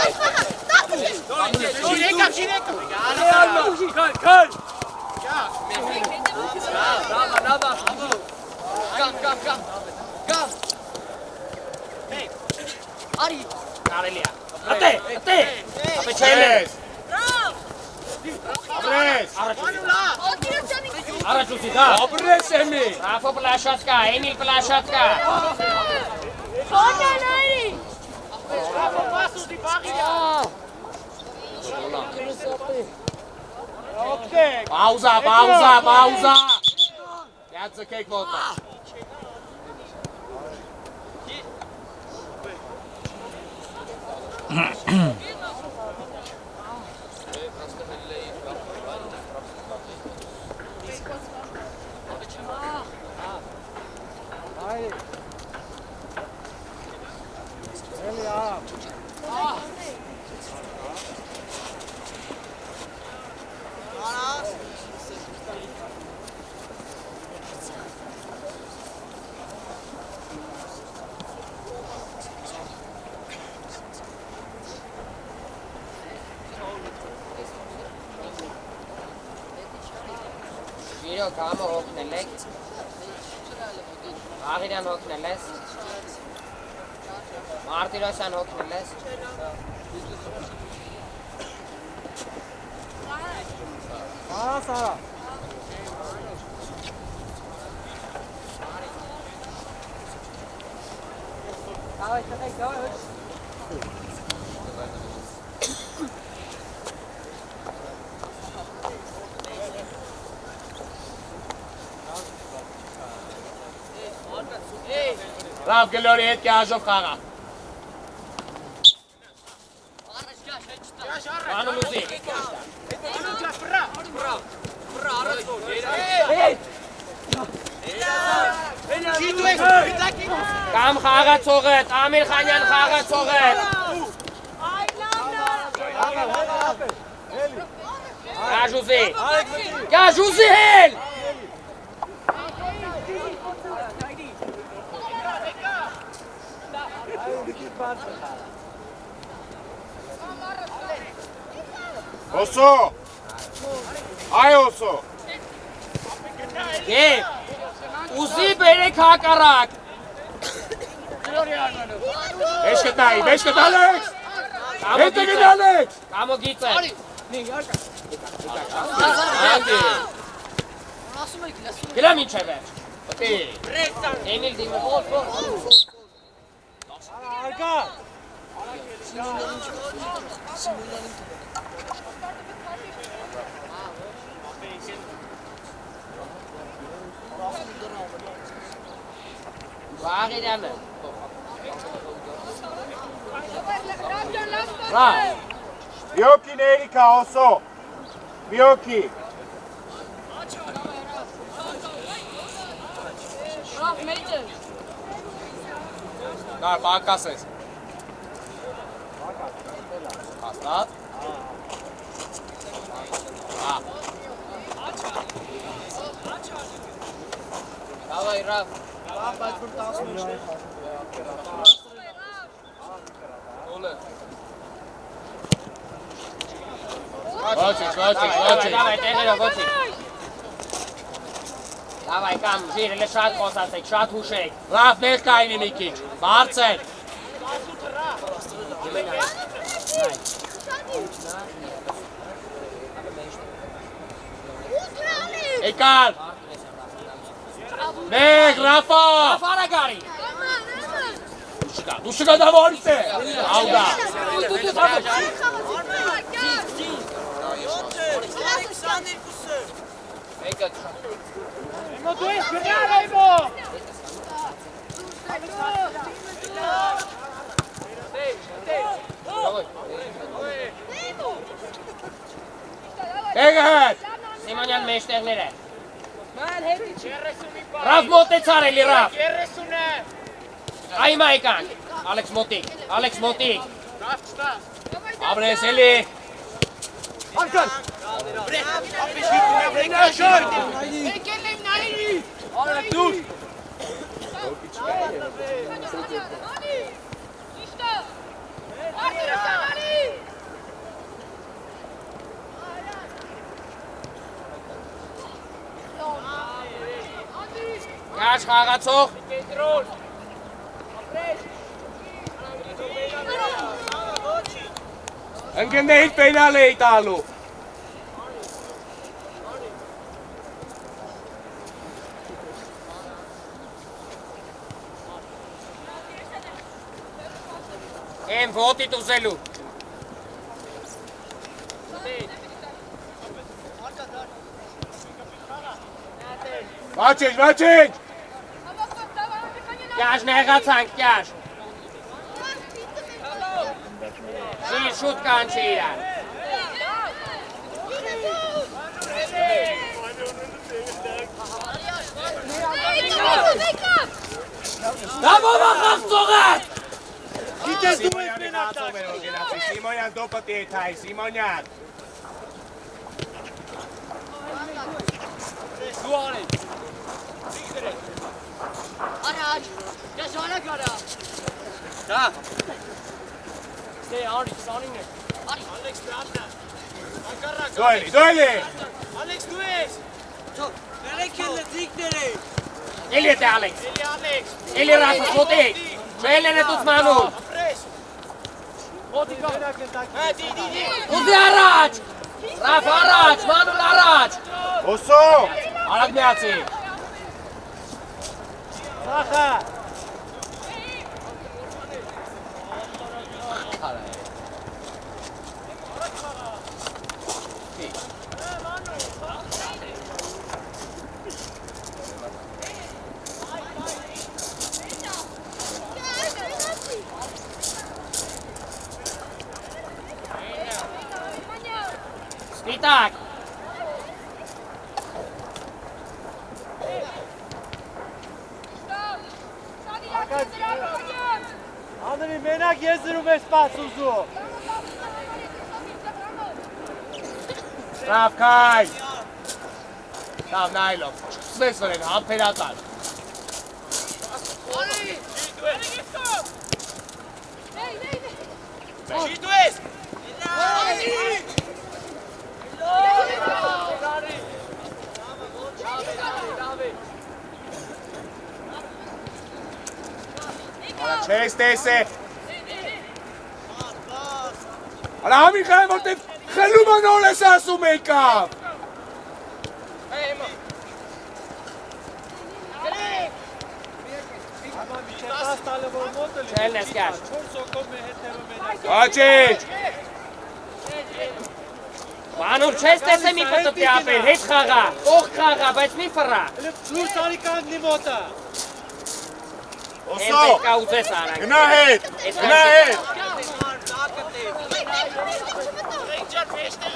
այդ, կարելի է, ատե, ապե չել ես, Ապրես։ առաջ ուզի դա, Ապրես էմի։ Ռաֆո պլաշատկա, Էմիլ պլաշատկա, Պաուզա։ Դյա ձգեք ոտը։ Էլի աղ։ իրոք համը հոգնել եք, աղիրյան հոգնել ես, Մարտիրոսյան հոգնել ես, Սարա։ Լավ գլորի հետ կյաժով խաղա։ անուն ուզի, կամ խաղացողդ, Ամիր Խանյան խաղացողդ, Գաժուզի հել, Օսո, այ օսո, ուզի բերեք հակարակ, Վեշ կտալեք, հետը գնալեք, կամո գիծը, գլամ ինչ է վերջ, Էմիլ դիմը, Արգա։ Աղիրյանը, Բիոկին Էրիկա, օսո, Բիոկի, Նար, պակաս ես։ Հաստատ։ Davay Raf. Ole։ Давай, տեղերով ոչինչ։ Давай, կամ ժիրը շատ խոսացեք, շատ հուշեք։ Լավ ներկայինի մի քիչ, բարձր։ Եկար։ Մեկ, Ռաֆա։ Ֆարագարի։ Դու շկա դավորից է։ Աղդա։ Emo դու ես գրնար Emo։ Եկար։ Սիմոնյան մեջտեղներ է։ Ռաֆ մոտեցար էլի Ռաֆ։ Այմա եկանք։ Ալեքս մոտիկ, Ալեքս մոտիկ։ Ապրես էլի։ Արկան։ Արա դուր։ Կաշ խաղացող։ Ընկերներից պենալ էի տալու։ Եմ ոտիտ ուզելու։ Վաչինչ։ Կաշ նեղացանք, կաշ։ Շուտ կանչի իրար։ Դավով ախաղցող է։ Գիտես դու ես Սիմոնյան դոպտի է թայ, Սիմոնյան։ Դու արեց։ Առաջ, ես հալակ արա։ Դա։ Ստե արի, սանին է։ Ալեքս դրամնա։ Անկարակ։ Դու էլի։ Ալեքս դու ես։ Ներեք էլ ձիկներ է։ Էլի է Ալեքս։ Էլի Ալեքս։ Էլի Ռաֆս մոտիկ։ Չելեն է դուց մանուլ։ Ապրես։ Մոտիկա։ Հա, դի։ Ուզի առաջ։ Ռաֆ առաջ, մանուլ առաջ։ Հոսո։ Արագ միացի։ Սախա։ Սպիտակ։ Անդրի մենակ եզրում ես պաց ուզում։ Լավ քայլ։ Լավ նայլով։ Չսես վրեն, համբերատար։ Շիտու ես։ Չես տեսե։ Արա Միխայել, որտեվ խելումը նոր ես ասում եկավ։ Չելն ես կաշ։ Վաչինչ։ Մանուր չես տեսե մի պտտի ապել, հետ խաղա, ող խաղա, բայց մի ֆռա։ Լուրս արի կանգնի մոտը։ Եմ Հոսո։ պետքա ուզես արանք։ Գնա հետ։ Գնա հետ։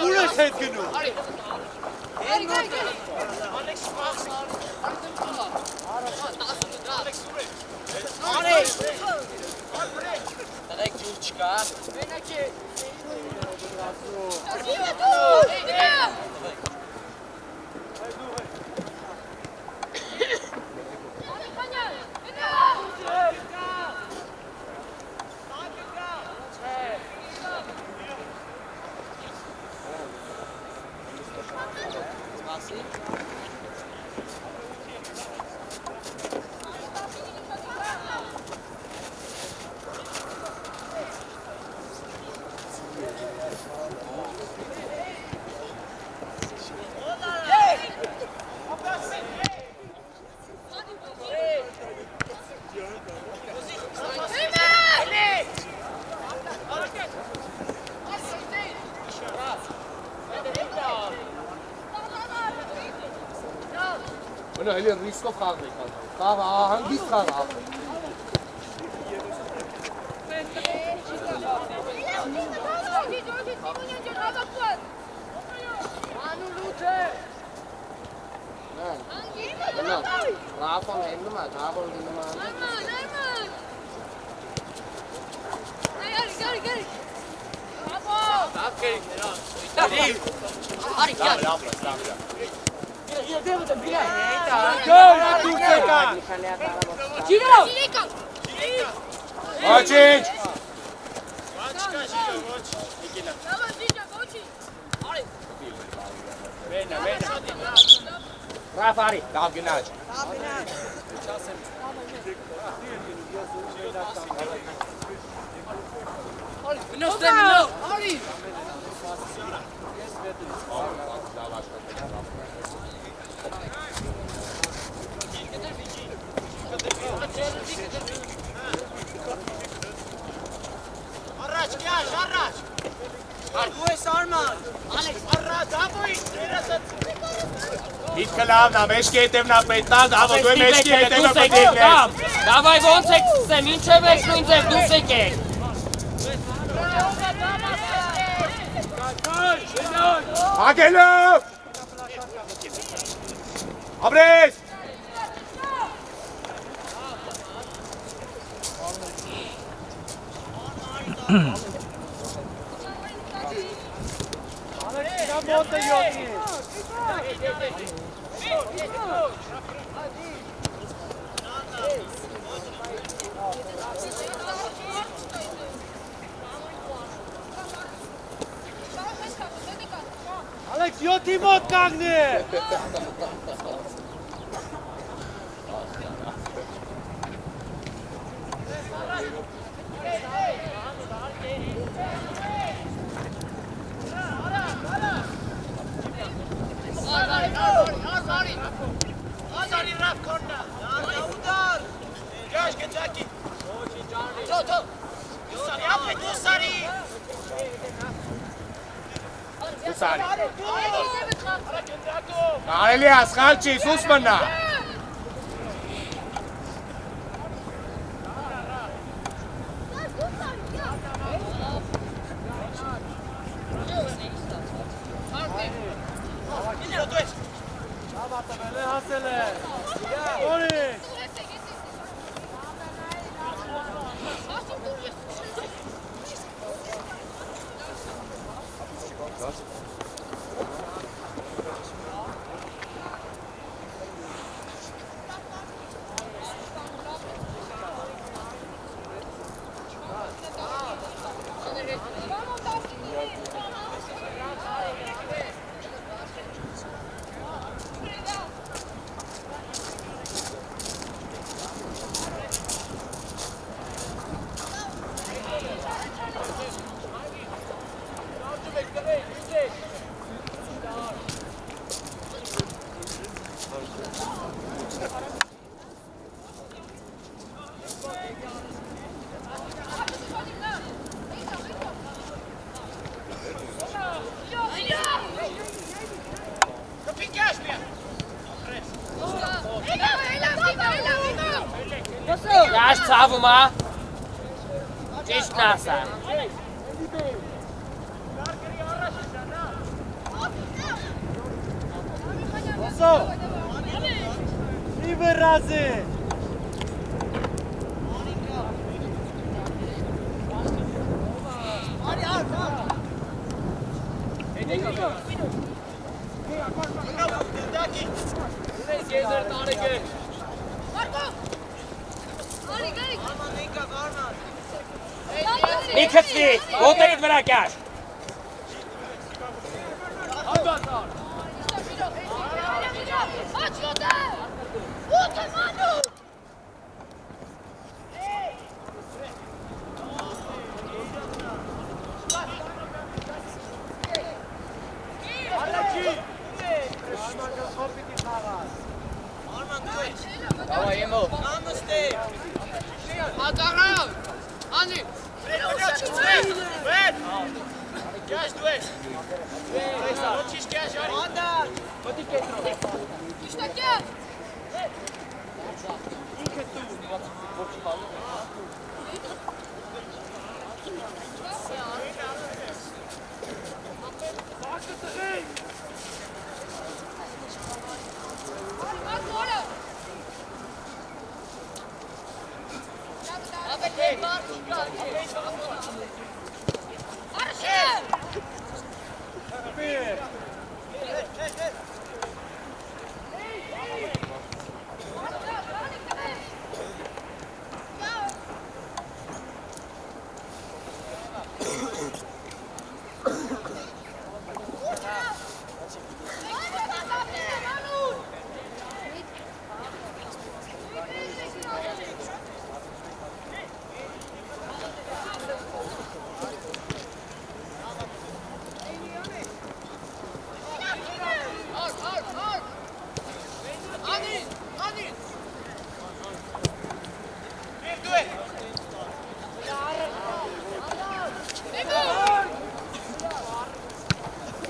Ուր ես հետ գնում։ Տղեկ ջուր չկա։ Մնա էլի ռիսկով խաղն եք անում։ Խաղը հանգիստ խաղ ապրել։ Rafon elma, Rafon elma. Աչինչ։ Rafari. Լավ գնաչ։ Առաջ, կյաշ, առաջ։ Արգու ես Արման։ Առաջ, ապույն, երասած։ Միտքը լավն է, մեջքի հետևն է պետք, դավո դու մեջքի հետևը պետք է։ Davai ոնց եք սկսեմ, ինչ է վեց նույն ձև դուս եկեք։ Հագելով։ Ապրես։ Ալեքս 7-ի մոտ կանգնի։ Ազարի ռավ կորնա։ Ուդար։ Գաշ գնդակի։ Դուսարի, ապե դուսարի։ Կարելի է սխալ չի, սուս մնա։ հասել է։ Օրի։ Яаж ցավում է։ Ճիշտն ասա։ Ոսո։ Մի վրազի։ Մի քցվի, ոտերիդ վրա կյաշ։ Давай ему. Ադառավ, անի։ Կյաշ դու ես։ Ոչիշ կյաշ արի։ Անդար։ Իշտակյա։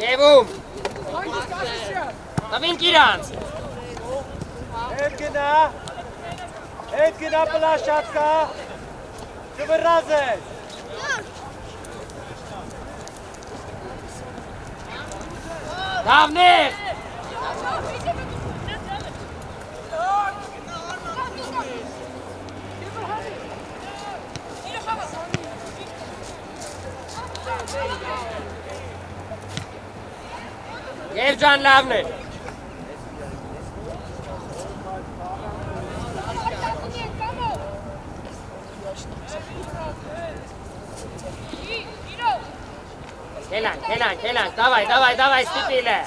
Եվում, տվին կիրանց, Հետ գնա պլաշատկա, կվրազ է։ դավնեղ, Երջան լավն է, Քելանք, դավայ, ստիպիլ է,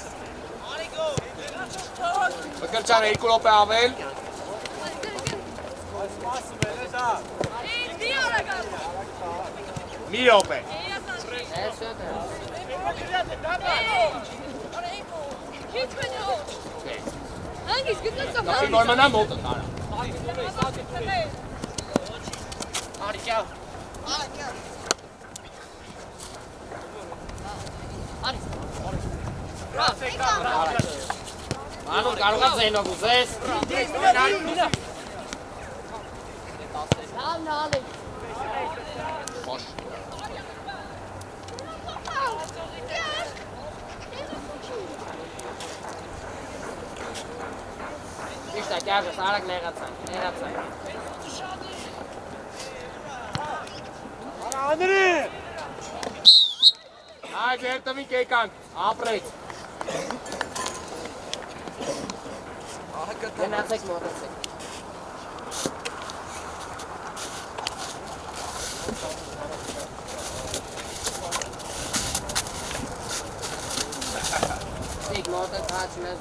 Մկրճանը 2 րոպե ավել։ Մի րոպե։ Hangis, gibt's noch Դասի նորմանա մոտը տարա։ Մանուր կարողա ձենով ուզես, Մոշ։ ճիշտ է, կյաժս, արագ նեղացան, Անրի։ Այ ձեր տվին կեկանք, ապրեց։ գնացեք մոտեցեք, Իկ մոտը թաչ մեզ